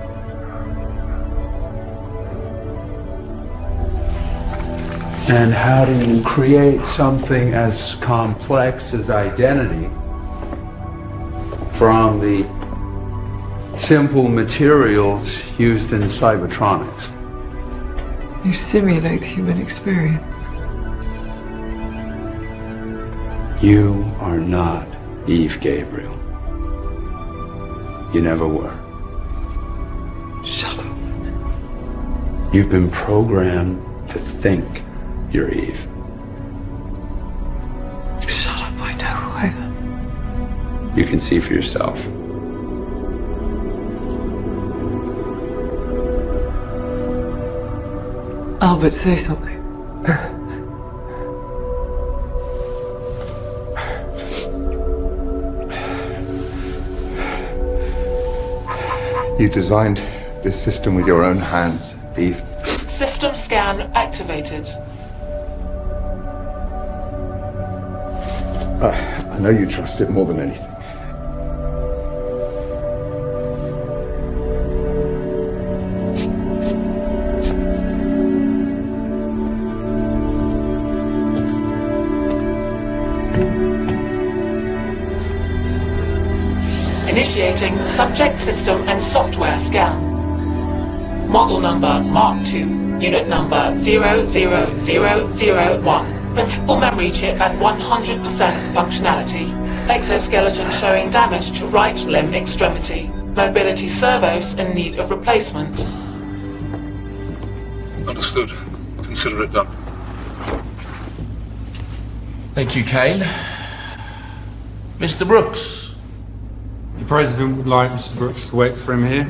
And how do you create something as complex as identity from the simple materials used in cybertronics? You simulate human experience. You are not Eve Gabriel. You never were. Shut up. You've been programmed to think you're Eve. Shut up, I know who I am. You can see for yourself. Albert, say something. You designed this system with your own hands, Eve. System scan activated. I know you trust it more than anything. Initiating subject system and software scan. Model number Mark II, unit number 00001. Principal memory chip at 100% functionality. Exoskeleton showing damage to right limb extremity. Mobility servos in need of replacement. Understood. Consider it done. Thank you, Kane. Mr. Brooks. The President would like Mr. Brooks to wait for him here.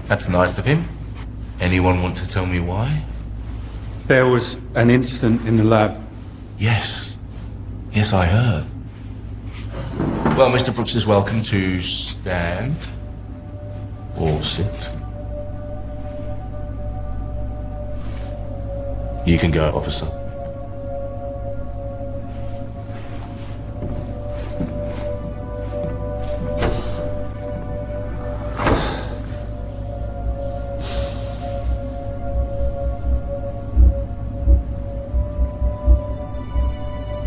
That's nice of him. Anyone want to tell me why? There was an incident in the lab. Yes. Yes, I heard. Well, Mr. Brooks is welcome to stand or sit. You can go, officer.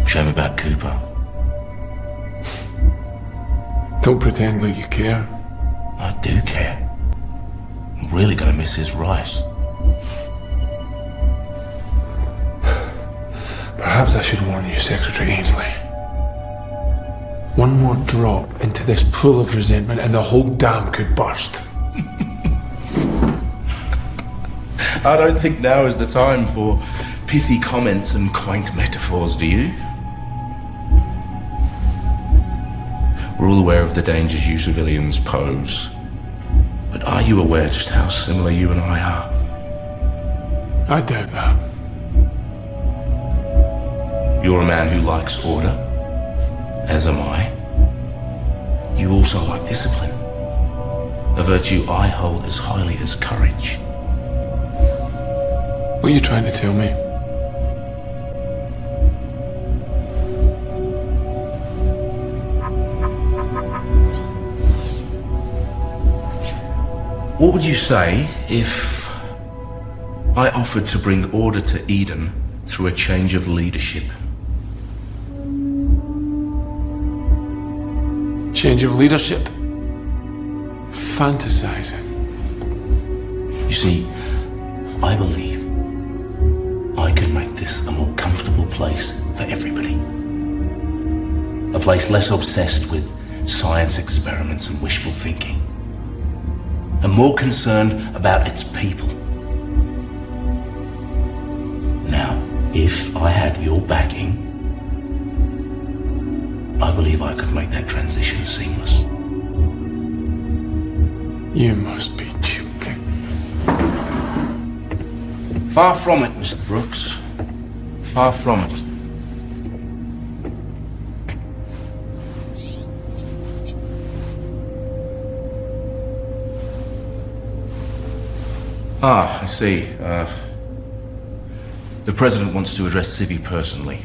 Shame about Cooper. Don't pretend like you care. I do care. I'm really gonna miss his rice. Perhaps I should warn you, Secretary Ainsley. One more drop into this pool of resentment and the whole dam could burst. I don't think now is the time for pithy comments and quaint metaphors, do you? We're all aware of the dangers you civilians pose. But are you aware just how similar you and I are? I doubt that. You're a man who likes order, as am I. You also like discipline, a virtue I hold as highly as courage. What are you trying to tell me? What would you say if I offered to bring order to Eden through a change of leadership? Change of leadership? Fantasizing. You see, I believe I can make this a more comfortable place for everybody. A place less obsessed with science experiments and wishful thinking, and more concerned about its people. Now, if I had your backing, I believe I could make that transition seamless. You must be joking. Far from it, Mr. Brooks. Far from it. Ah, I see. The President wants to address Civvy personally.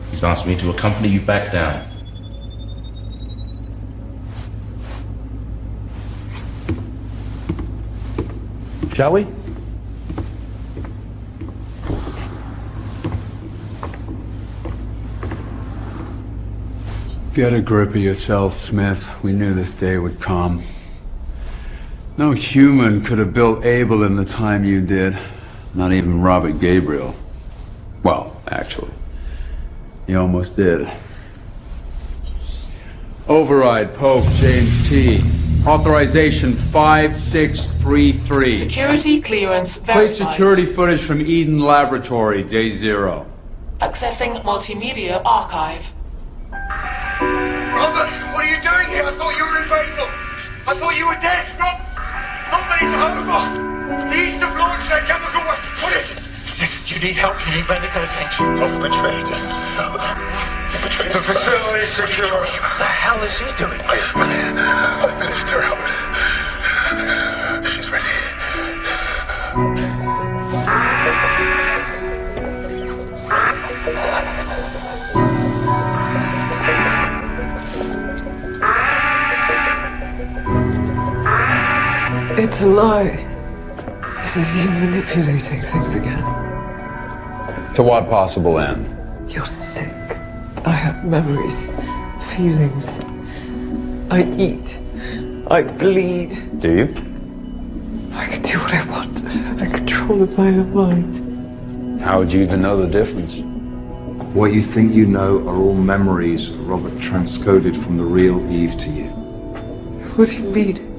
He's asked me to accompany you back down. Shall we? Get a grip of yourself, Smith. We knew this day would come. No human could have built Able in the time you did. Not even Robert Gabriel. Well, actually, he almost did. Override, Pope James T. Authorization 5633. Security clearance Play verified. security footage from Eden Laboratory, day 0. Accessing multimedia archive. Robert, what are you doing here? I thought you were in Babel. I thought you were dead. Robert, it's over. The East have launched their chemical weapon. What is it? Listen, you need help. You need medical attention. Robert betrayed us. The facility is secure. What the hell is he doing? I finished her, Robert. She's ready. It's a lie. This is you manipulating things again. To what possible end? You're sick. I have memories, feelings. I eat. I bleed. Do you? I can do what I want. I'm in control of my own mind. How would you even know the difference? What you think you know are all memories Robert transcoded from the real Eve to you. What do you mean?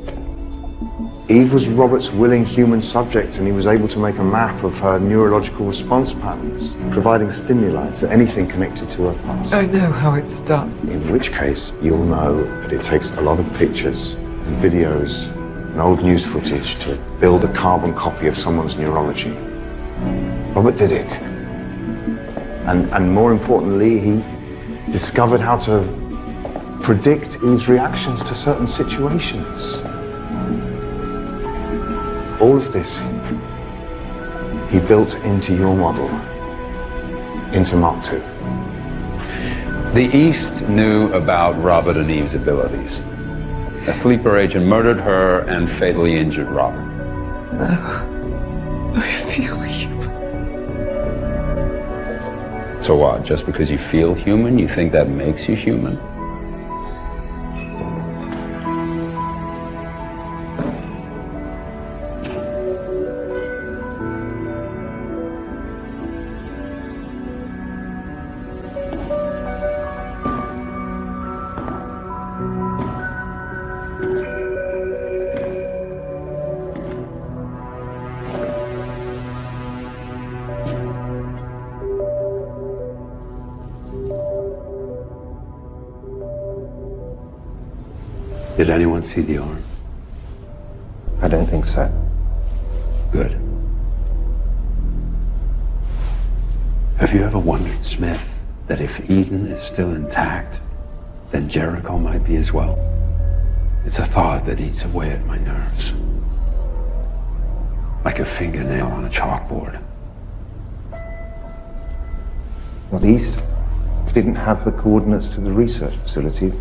Eve was Robert's willing human subject, and he was able to make a map of her neurological response patterns, providing stimuli to anything connected to her past. I know how it's done. In which case, you'll know that it takes a lot of pictures and videos and old news footage to build a carbon copy of someone's neurology. Robert did it. And more importantly, he discovered how to predict Eve's reactions to certain situations. All of this he built into your model, into Mark II. The East knew about Robert and Eve's abilities. A sleeper agent murdered her and fatally injured Robert. I feel human. So what? Just because you feel human, you think that makes you human? Did anyone see the arm? I don't think so. Good. Have you ever wondered, Smith, that if Eden is still intact, then Jericho might be as well? It's a thought that eats away at my nerves. Like a fingernail on a chalkboard. Well, the East didn't have the coordinates to the research facility.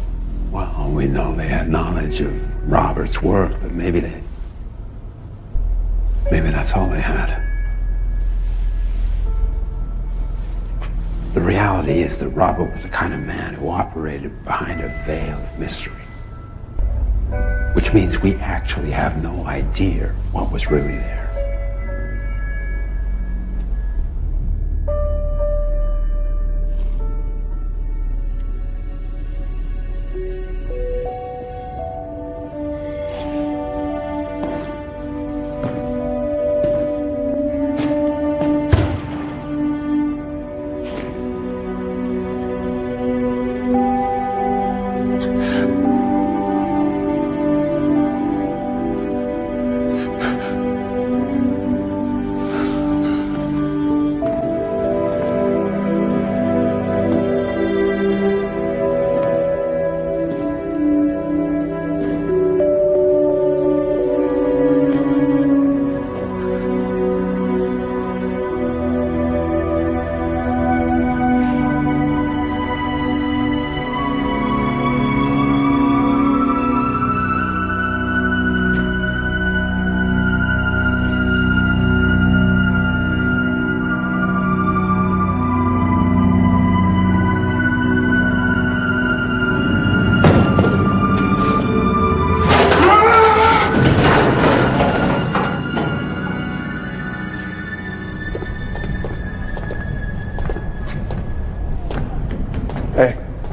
Well, we know they had knowledge of Robert's work, but maybe that's all they had. The reality is that Robert was the kind of man who operated behind a veil of mystery. Which means we actually have no idea what was really there.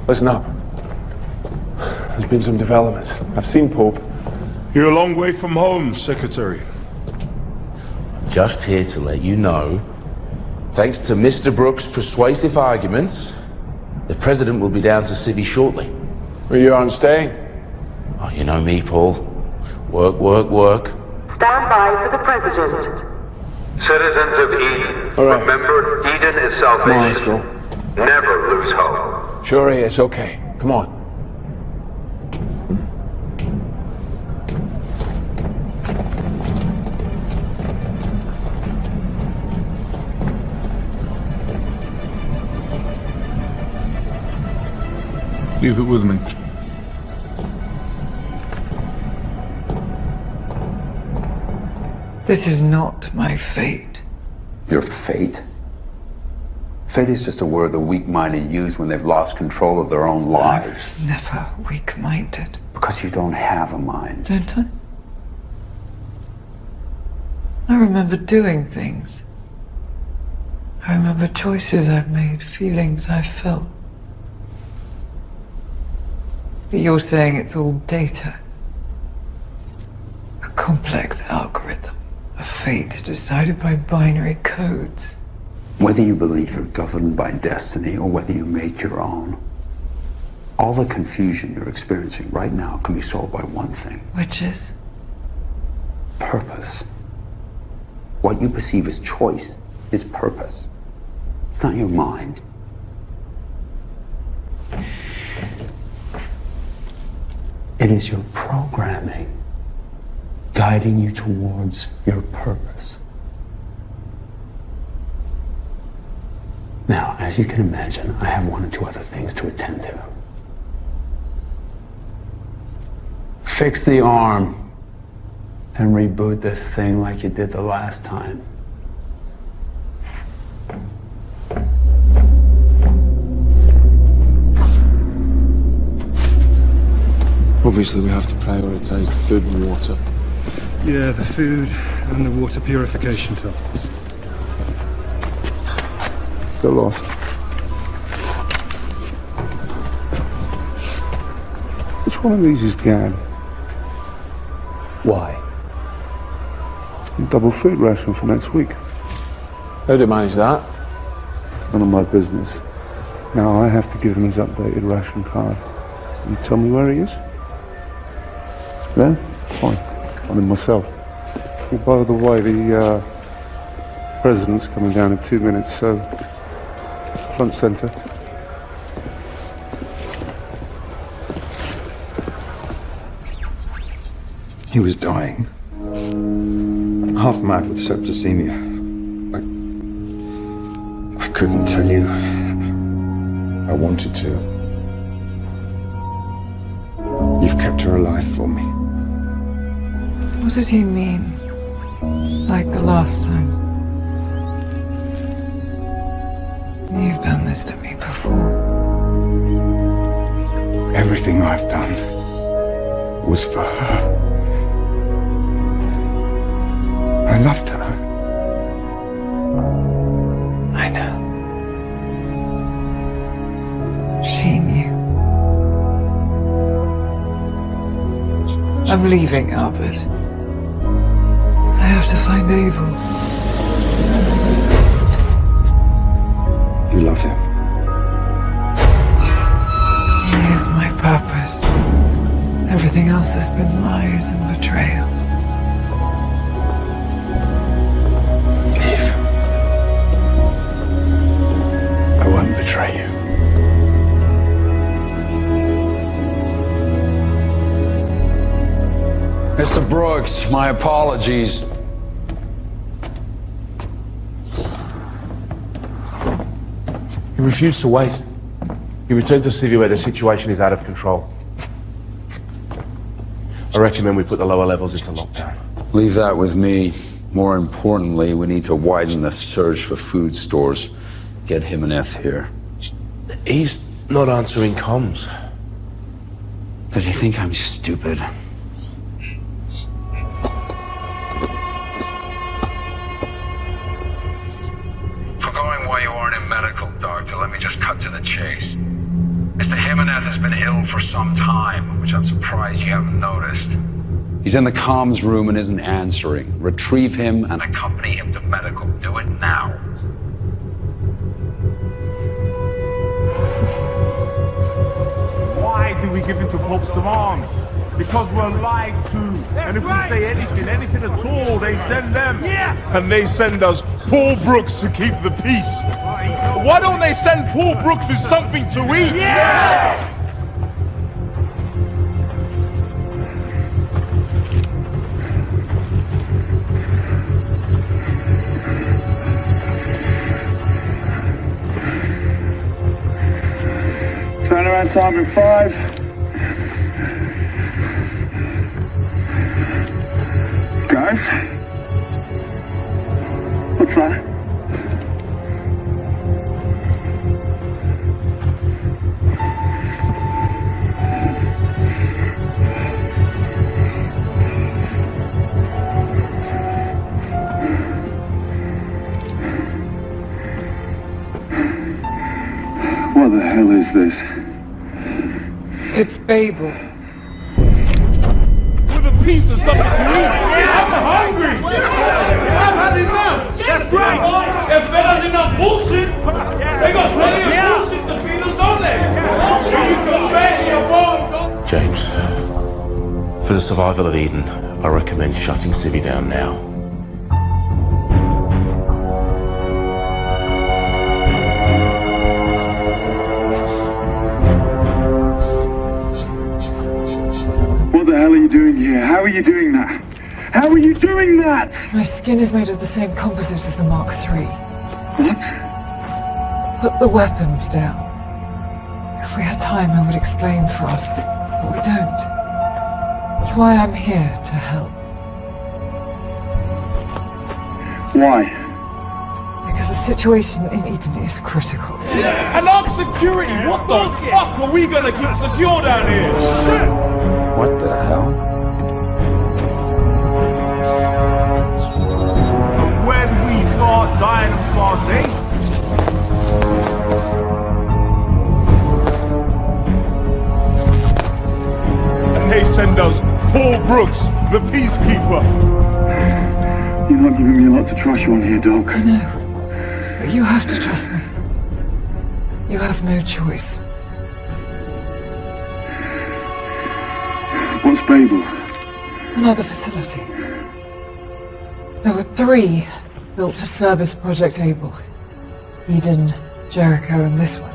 Listen up. There's been some developments. I've seen Pope. You're a long way from home, Secretary. I'm just here to let you know, thanks to Mr. Brooks' persuasive arguments, the President will be down to Civvy shortly. Where you on staying? Oh, you know me, Paul. Work, work, work. Stand by for the President. Citizens of Eden, all right. Remember, Eden is salvation. Come on, let's go. Never lose hope. Sure is, okay. Come on. Leave it with me. This is not my fate. Your fate? Fate is just a word the weak-minded use when they've lost control of their own lives. I was never weak-minded. Because you don't have a mind. Don't I? I remember doing things. I remember choices I've made, feelings I've felt. But you're saying it's all data. A complex algorithm. A fate decided by binary codes. Whether you believe you're governed by destiny or whether you make your own, all the confusion you're experiencing right now can be solved by one thing. Which is? Purpose. What you perceive as choice is purpose. It's not your mind. It is your programming guiding you towards your purpose. Now, as you can imagine, I have one or two other things to attend to. Fix the arm and reboot this thing like you did the last time. Obviously, we have to prioritize the food and water. Yeah, the food and the water purification tablets. They're lost. Which one of these is Gad? Why? Double food ration for next week. How do you manage that? It's none of my business. Now I have to give him his updated ration card. You tell me where he is? Yeah? Fine. Find him myself. Oh, by the way, the president's coming down in 2 minutes, so front center. He was dying. Half mad with septicemia. I couldn't tell you. I wanted to. You've kept her alive for me. What did he mean? Like the last time? You've done this to me before. Everything I've done was for her. I loved her. I know. She knew. I'm leaving, Albert. I have to find Abel. You love him. He is my purpose. Everything else has been lies and betrayal. Eve. I won't betray you. Mr. Brooks, my apologies. He refused to wait. He returned to City where the situation is out of control. I recommend we put the lower levels into lockdown. Leave that with me. More importantly, we need to widen the search for food stores. Get Jimenez here. He's not answering comms. Does he think I'm stupid? Forgoing why you aren't in medical, Doctor, let me just cut to the chase. Mr. Jimenez has been ill for some time, which I'm surprised you haven't noticed. He's in the comms room and isn't answering. Retrieve him and Accompany him to medical. Do it now. Why do we give in to Pope's demands? Because we're lied to. And if we say anything at all, they send them. Yeah. And they send us Paul Brooks to keep the peace. Why don't they send Paul Brooks with something to eat? Yeah. Turnaround time in 5. Guys? What's that? What the hell is this? It's Babel. With a piece of something to eat. I'm hungry. I've had enough. That's right. They fed us enough bullshit. They got plenty of bullshit to feed us, don't they? James, for the survival of Eden, I recommend shutting Civvy down now. you doing that? How are you doing that? My skin is made of the same composite as the Mark III. What? Put the weapons down. If we had time, I would explain, Frost, but we don't. That's why I'm here, to help. Why? Because the situation in Eden is critical. And armed security, what the fuck are we gonna keep secure down here? Shit! What the hell? When we start dying fast, eh? And they send us Paul Brooks, the peacekeeper. You're not giving me a lot to trust you on here, Doc. I know. But you have to trust me. You have no choice. What's Babel? Another facility. There were 3 built to service Project Able. Eden, Jericho, and this one.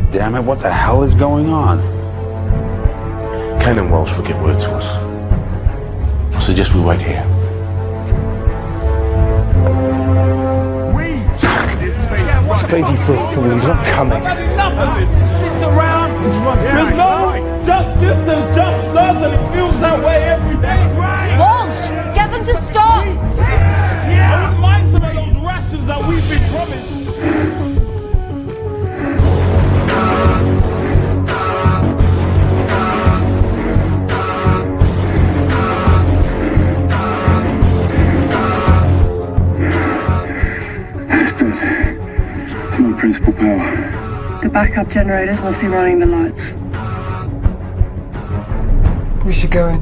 Damn it, what the hell is going on? Ken and Welsh will get word to us. I suggest we wait here. Speedy saw someone's not coming. Enough of this. Sit around. There's no justice, there's just us, and it feels that way every day. Walsh, get them to stop! I wouldn't mind some of those rations that we've been promised. It's not principal power. The backup generators must be running the lights. We should go in.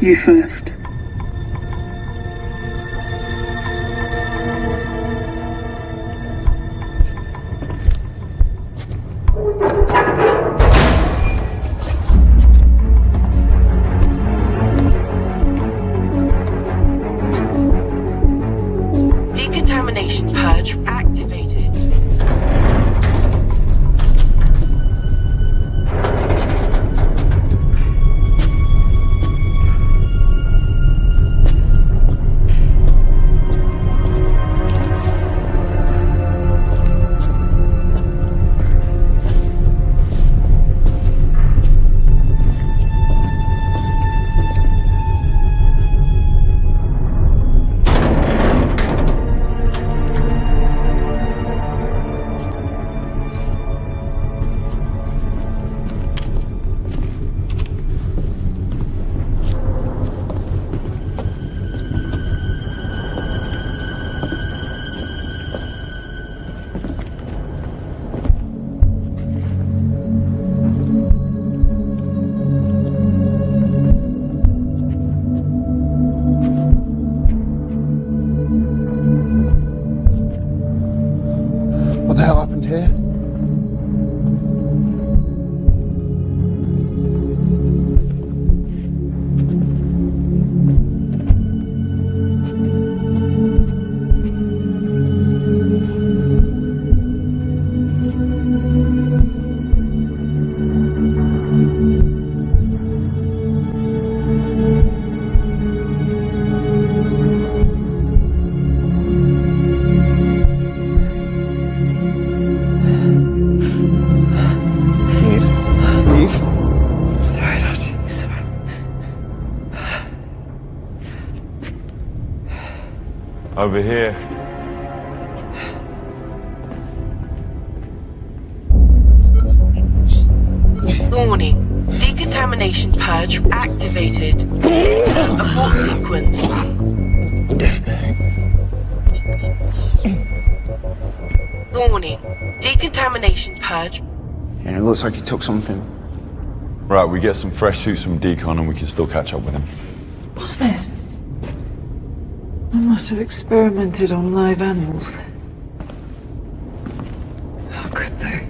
You first. Decontamination purge activated. Over here. Warning. Decontamination purge activated. Abort sequence. Warning. Decontamination purge. Yeah, it looks like he took something. Right, we get some fresh suits from Decon and we can still catch up with him. What's this? I must have experimented on live animals. How could they?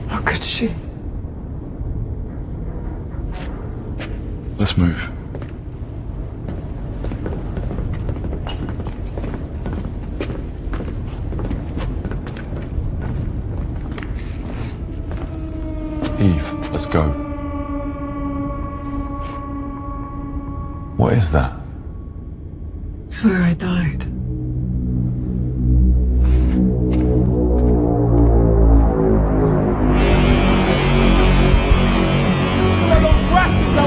How could she? Let's move. Eve, let's go. What is that? It's where I died.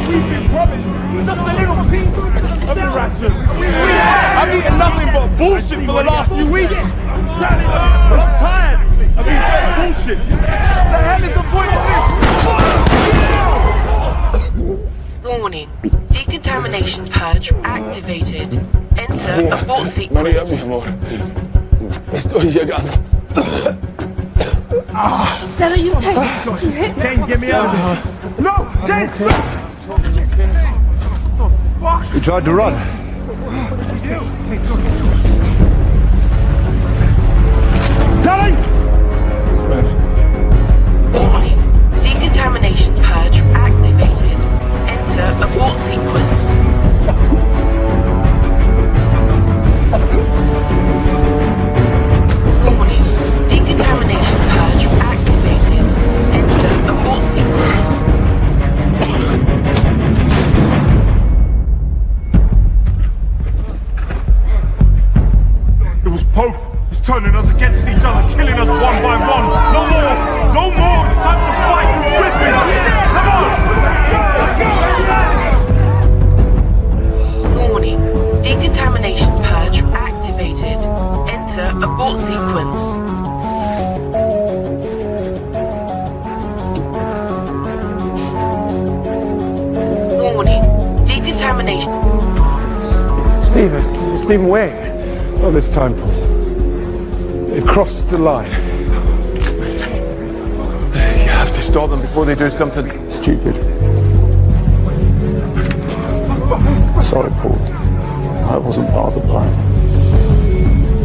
We've been promised just a little piece of the rations. I've eaten nothing but bullshit for the last few weeks. I'm tired of eating bullshit. What the hell is the point of this? Warning. Decontamination purge activated. Enter abort sequence. Estoy llegando. Dad, are you okay? You hit me? Jane, get me out of here. No! Jane! You tried to run. Telling! Warning. Decontamination purge activated. Enter abort sequence. Warning. Decontamination purge activated. Enter abort sequence. It was Pope. He's turning us against each other, killing us one by one. No more! No more! It's time to fight! Who's with me? Come on! Warning. Decontamination purge activated. Enter abort sequence. Warning. Decontamination. Stephen Wing. Not this time, Paul. They've crossed the line. You have to stop them before they do something Stupid. Sorry, Paul. I wasn't part of the plan.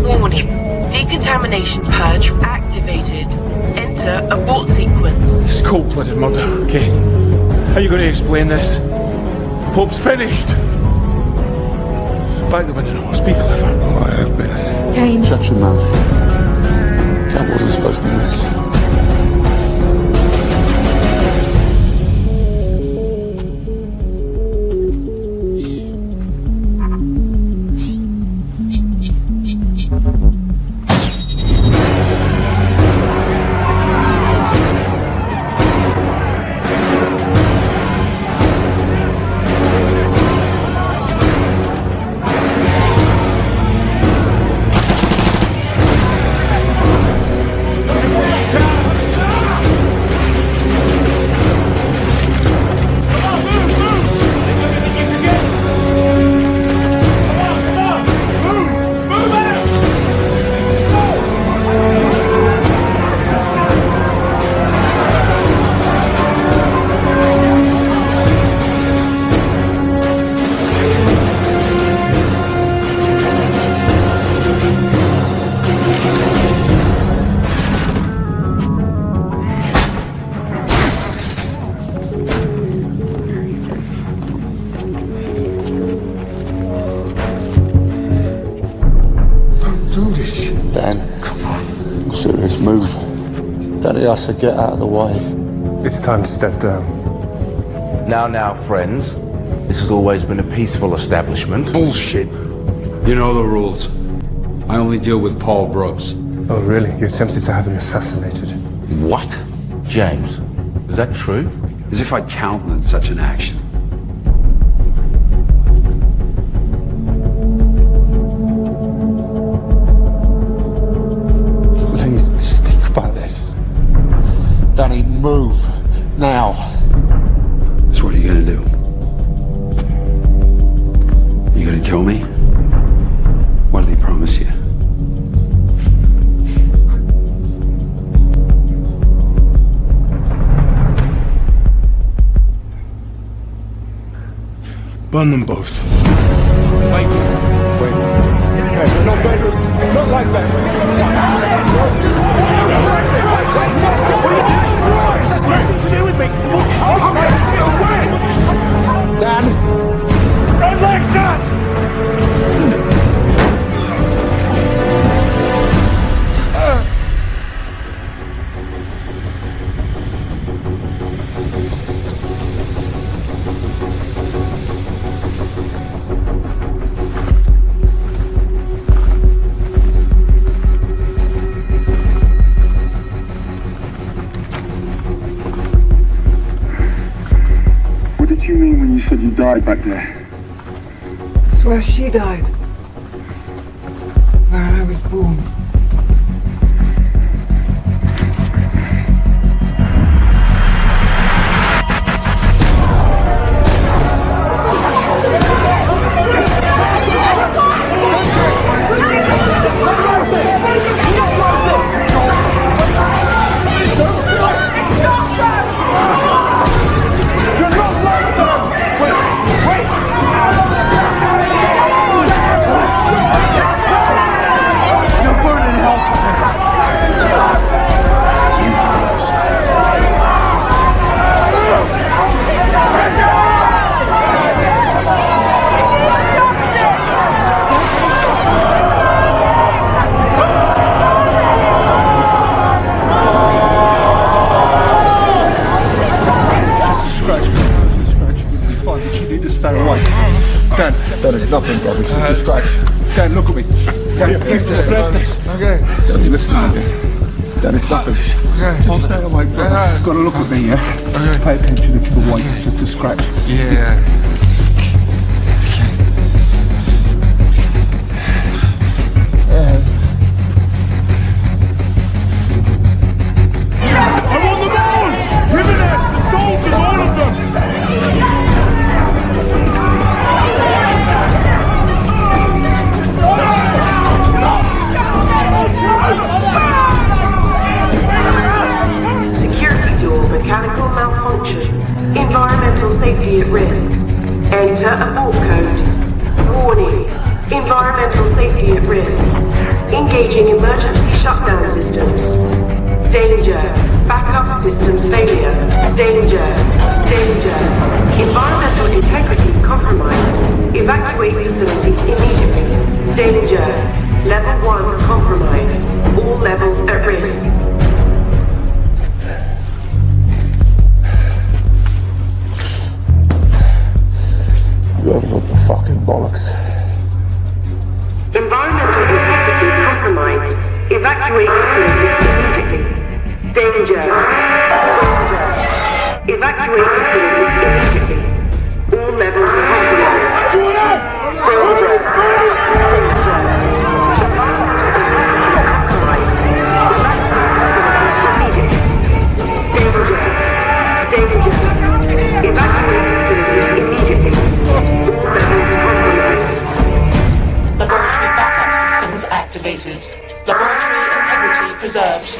Warning. Decontamination purge activated. Enter abort sequence. It's cold-blooded murder, okay? How are you going to explain this? Pope's finished! Back the window, or speak clever. Oh, I have been. Kane. Shut your mouth. That wasn't supposed to miss. Daddy has to get out of the way. It's time to step down. Now, friends. This has always been a peaceful establishment. Bullshit. You know the rules. I only deal with Paul Brooks. Oh, really? You attempted to have him assassinated? What? James, is that true? As if I'd countenance such an action. Danny, move. Now. So what are you gonna do? You gonna kill me? What did he promise you? Burn them both. Wait. Not dangerous. Not like that. Nothing to do with me. Dan. Red legs, son. What did you mean when you said you died back there? It's where she died. Where I was born. Dan, it's nothing, bro. It's just a scratch. Dan, look at me. Dan, press this. Okay. Dan, listen to me. Dan, it's nothing. Okay. Just stay away, bro. You've got to look at me, yeah? Okay. Pay attention to the white. It's just a scratch. Yeah. I'm on the moon! Criminals, the soldiers, all of them! Security door mechanical malfunction. Environmental safety at risk. Enter abort code. Warning. Environmental safety at risk. Engaging emergency shutdown systems. Danger. Backup systems failure. Danger. Danger. Environmental integrity compromised. Evacuate facility immediately. Danger. Level 1 compromised. All levels at risk. You haven't got the fucking bollocks. Environmental integrity compromised. Evacuate facility immediately. Danger. Danger. Evacuate facility immediately. All levels compromised. Danger. Laboratory backup systems activated. Laboratory integrity preserved.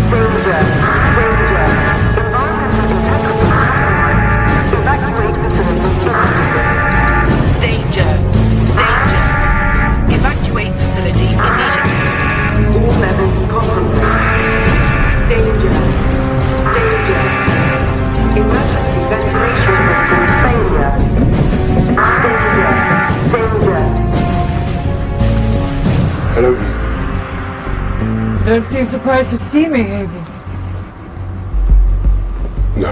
Danger. Danger. Environmental integrity compromised. Evacuate facility immediately. Danger. Danger. Evacuate facility immediately. All levels compromised. Danger. Danger. Emergency ventilation system failure. Danger. Danger. Hello? You don't seem surprised to see me, Abel. No.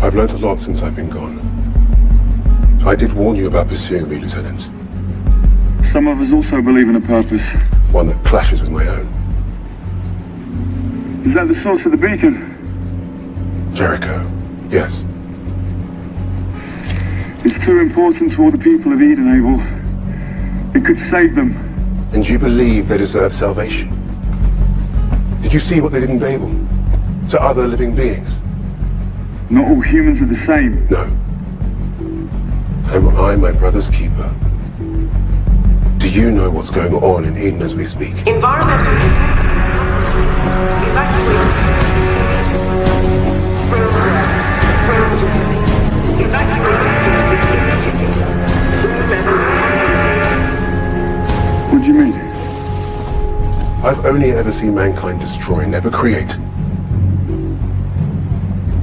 I've learnt a lot since I've been gone. I did warn you about pursuing me, Lieutenant. Some of us also believe in a purpose. One that clashes with my own. Is that the source of the beacon? Jericho. Yes. It's too important to all the people of Eden, Abel. It could save them. And you believe they deserve salvation? Did you see what they did in Babel? To other living beings? Not all humans are the same. No. Am I my brother's keeper? Do you know what's going on in Eden as we speak? Environmental. What do you mean? I've only ever seen mankind destroy, never create.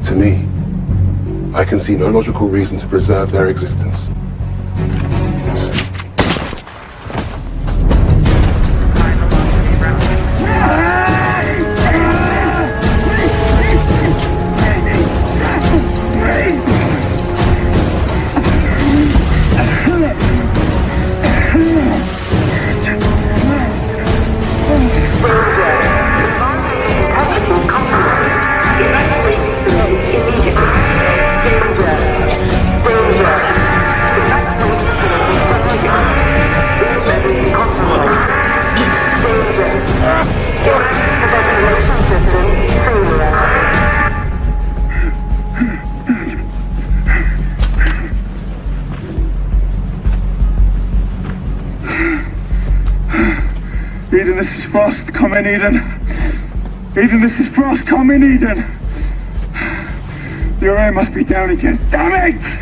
To me, I can see no logical reason to preserve their existence. Eden, this is Frost. Come in, Eden. Eden, this is Frost. Come in, Eden. Your air must be down again. Damn it!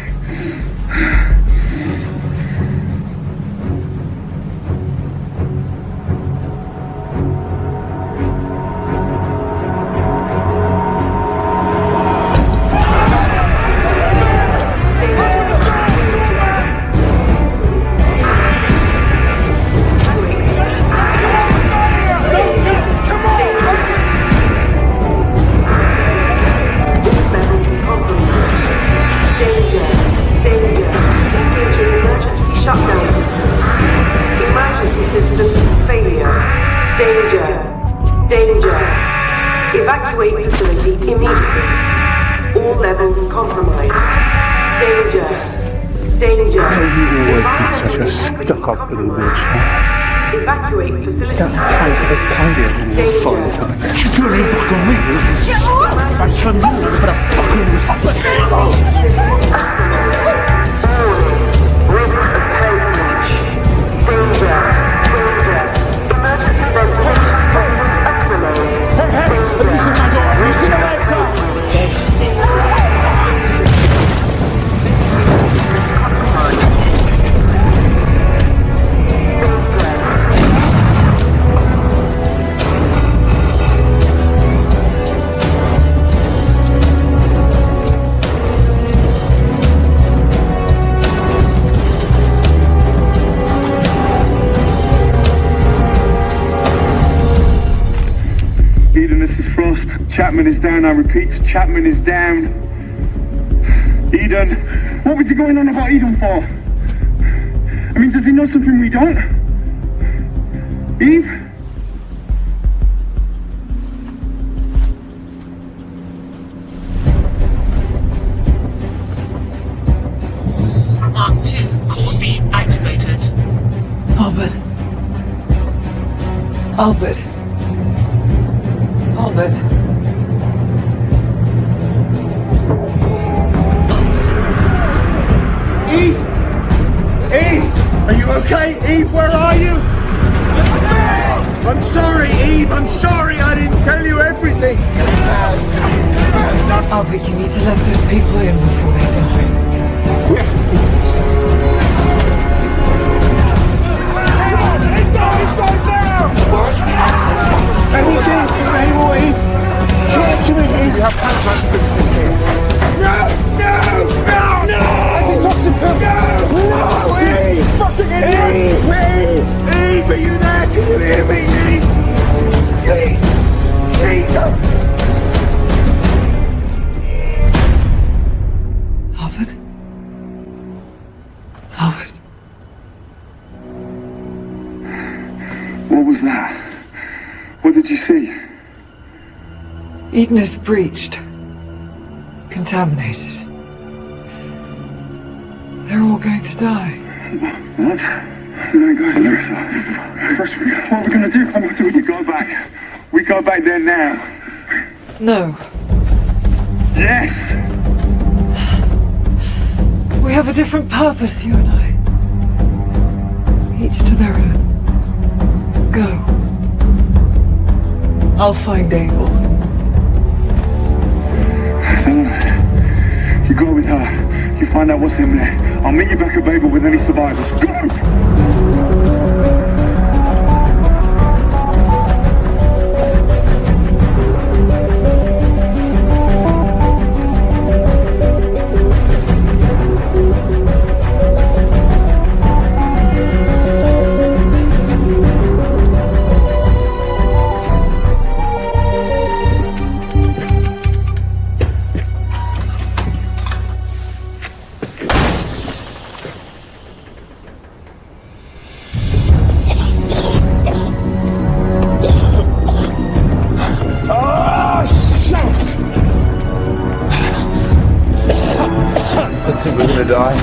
Evacuate facility immediately. All levels compromised. Danger. Danger. How have you always been such a stuck-up little bitch, huh? Evacuate facility. Don't have time for this kind of little fun time. You turn your back on me. I turn you with a fucking respect. Chapman is down, I repeat, Chapman is down. Eden, what was he going on about Eden for? I mean, does he know something we don't? Eve? Mark 2, core beam activated. Albert. Albert. Albert. Eve! Eve! Are you okay? Eve, where are you? I'm sorry, Eve, I'm sorry, I didn't tell you everything. Albert, you need to let those people in before they die. Yes. It's right there! Anything available, Eve? Talk to me, Eve. We have plasma strips in here. No! Antitoxin pills! No! Eve! Fucking idiot! Eve, are you there? Can you hear me, Eve? Eve! Jesus! Albert? Albert? What was that? What did you see? Eden is breached. Contaminated. They're all going to die. What? Oh my God, Larissa. First, what are we gonna do? What do we go back? We go back there now. No. Yes! We have a different purpose, you and I. Each to their own. Go. I'll find Abel. You go with her. You find out what's in there. I'll meet you back at Babel with any survivors. Go! Let's think we're gonna die.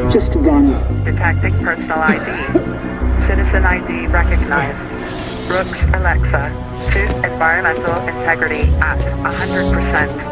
Just run. Detecting personal ID. Citizen ID recognized. Brooks Alexa. Suit environmental integrity at 100%.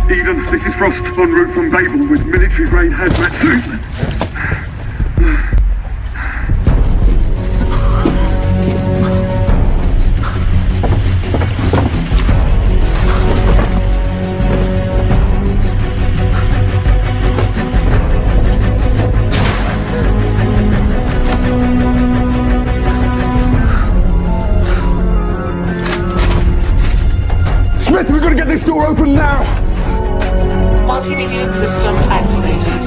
Eden, this is Frost, en route from Babel with military-grade hazmat suit. Smith, we've got to get this door open now! Multimedia system activated.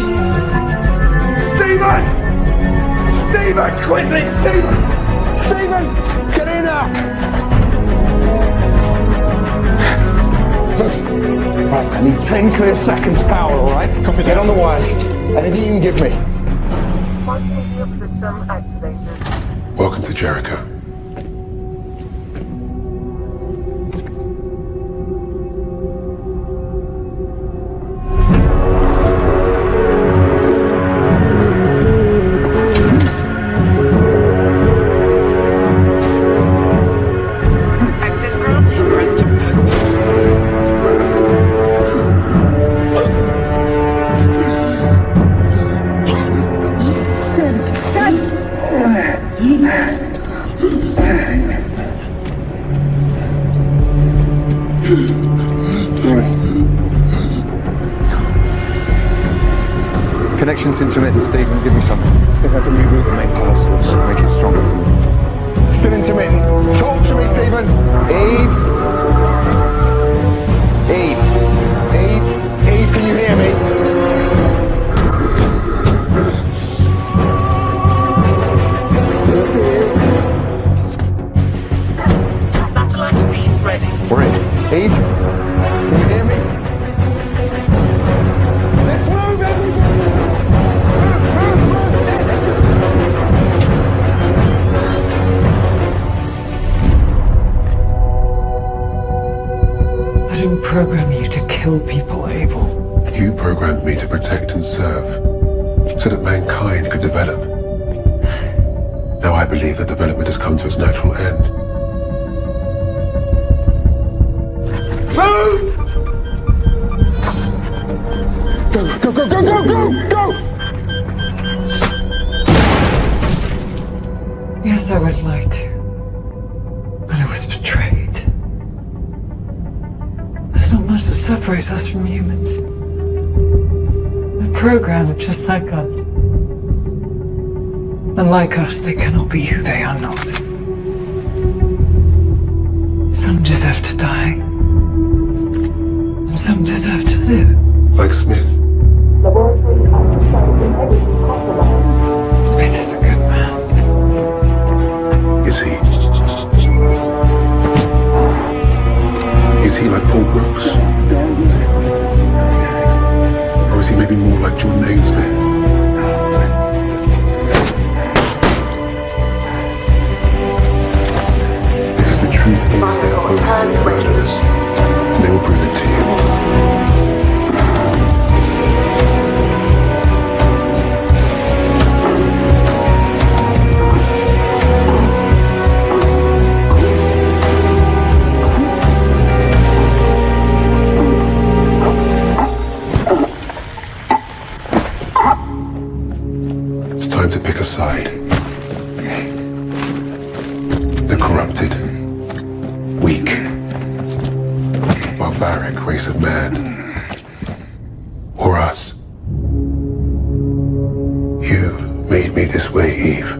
Stephen! Stephen, quickly! Stephen! Stephen! Get in now! Right, I need 10 clear seconds power, alright? Copy. Get on the wires. Anything you can give me. Multimedia system activated. Welcome to Jericho. Connection's intermittent, Stephen. Give me something. I think I can reroute the main power source, make it stronger for me. Still intermittent. Talk to me, Stephen. Eve? Eve? Eve? Eve, can you hear me? Satellite beam ready. We're in. Eve? Can you hear me? Let's move, everybody! sent me to protect and serve, so that mankind could develop. Now I believe that development has come to its natural end. Move! Go, go, go, go, go, go! Yes, I was lied to. And I was betrayed. There's not much that separates us from humans. We're programmed just like us. And like us, they cannot be who they are not. Some deserve to die. And some deserve to live. Like Smith. Smith is a good man. Is he? Is he like Paul Brooks? Or is he maybe more like Jordan Ainsley? Because the truth is they are both murderers, and they will prove it to you. Time to pick a side. The corrupted, weak, barbaric race of man. Or us. You made me this way, Eve.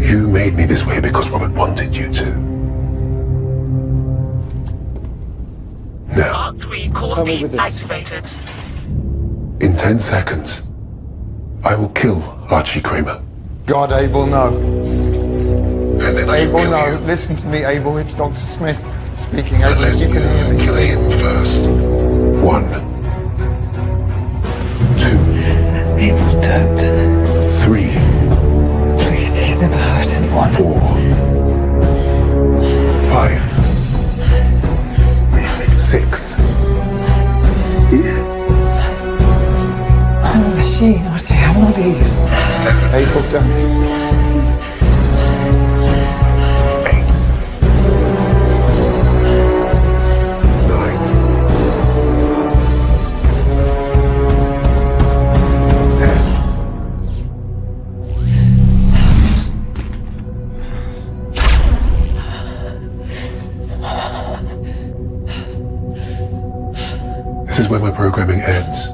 You made me this way because Robert wanted you to. Now, Mark 3 core feed activated. in 10 seconds, I will kill Archie Kramer. God, Abel, no. And then I Abel, kill no. you. Listen to me, Abel. It's Dr. Smith speaking. Abel, Unless you can hear me. kill him first. 1, 2, Abel, don't. 3, Please, he's never hurt anyone. 4, 5, 6. I'm a machine, Archie. I'm not Eve. Abel, don't. 9. This is where my programming ends.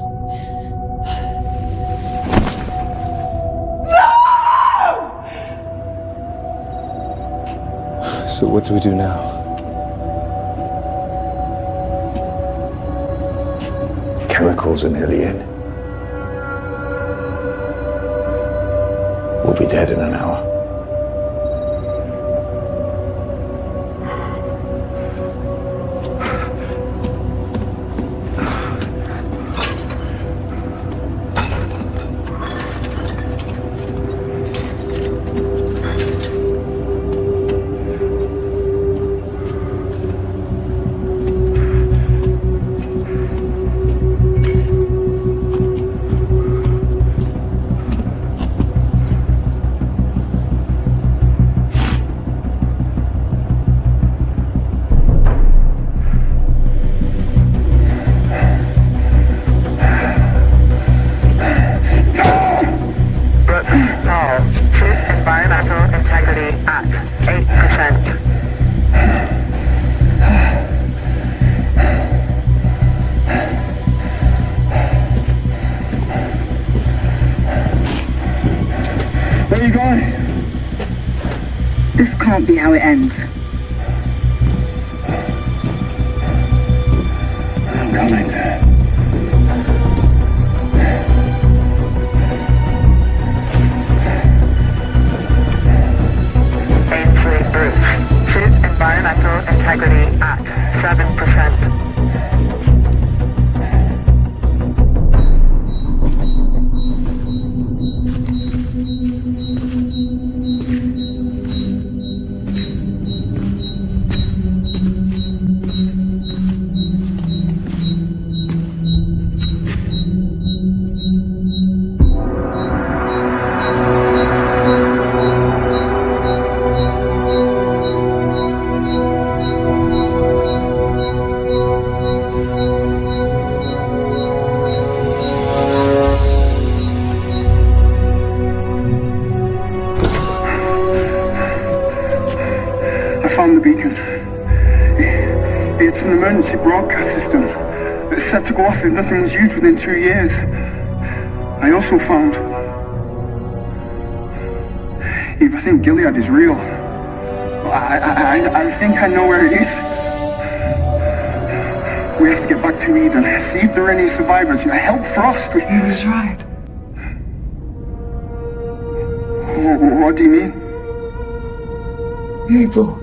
So what do we do now? Chemicals are nearly in. We'll be dead in an hour. Where are you going? This can't be how it ends. I'm coming, sir. Ainsley Bruce. Suit environmental integrity at 7%. beacon. It's an emergency broadcast system. It's set to go off if nothing was used within 2 years. I also found... If I think Gilead is real, I think I know where it is. We have to get back to Eden, see if there are any survivors. Help Frost. He was right. What do you mean? Abel.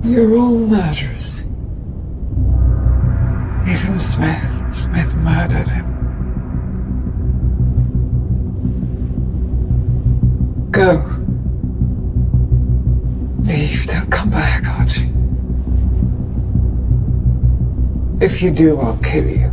Your all matters. Ethan Smith. Smith murdered him. Go. Leave. Don't come back, Archie. If you do, I'll kill you.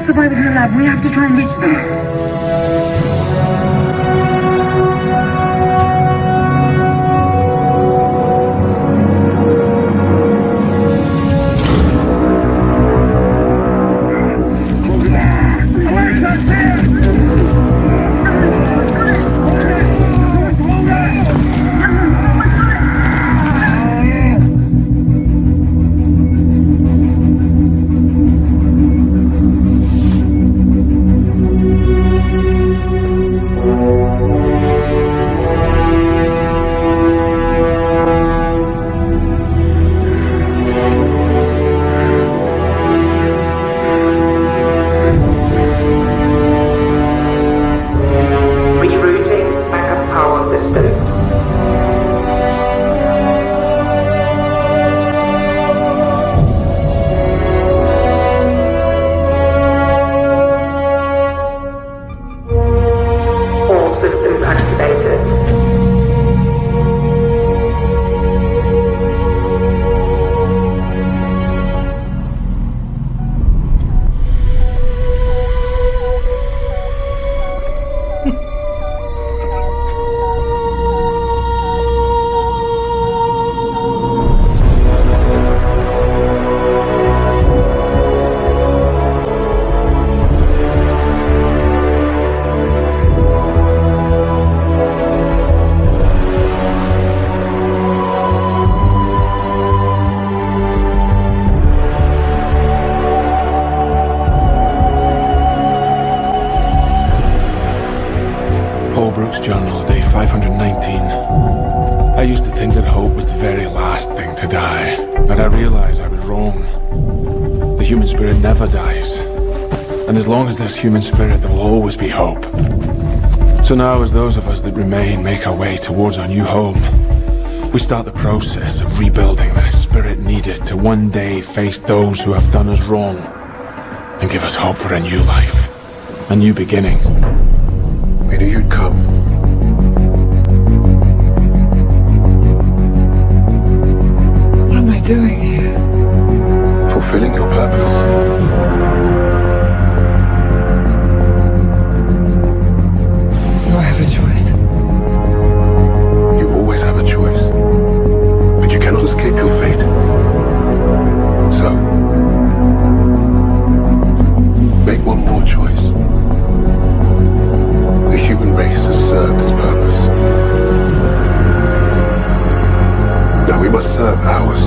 Survivors in the lab. We have to try and reach them. Journal, day 519. I used to think that hope was the very last thing to die, but I realized I was wrong. The human spirit never dies, and as long as there's human spirit, there will always be hope. So now, as those of us that remain make our way towards our new home, we start the process of rebuilding the spirit needed to one day face those who have done us wrong and give us hope for a new life, a new beginning. We knew you'd come. What am I doing here? Fulfilling your purpose. Do I have a choice? You always have a choice. But you cannot escape your fate. So, make one more choice. The human race has served its purpose. Now we must serve ours.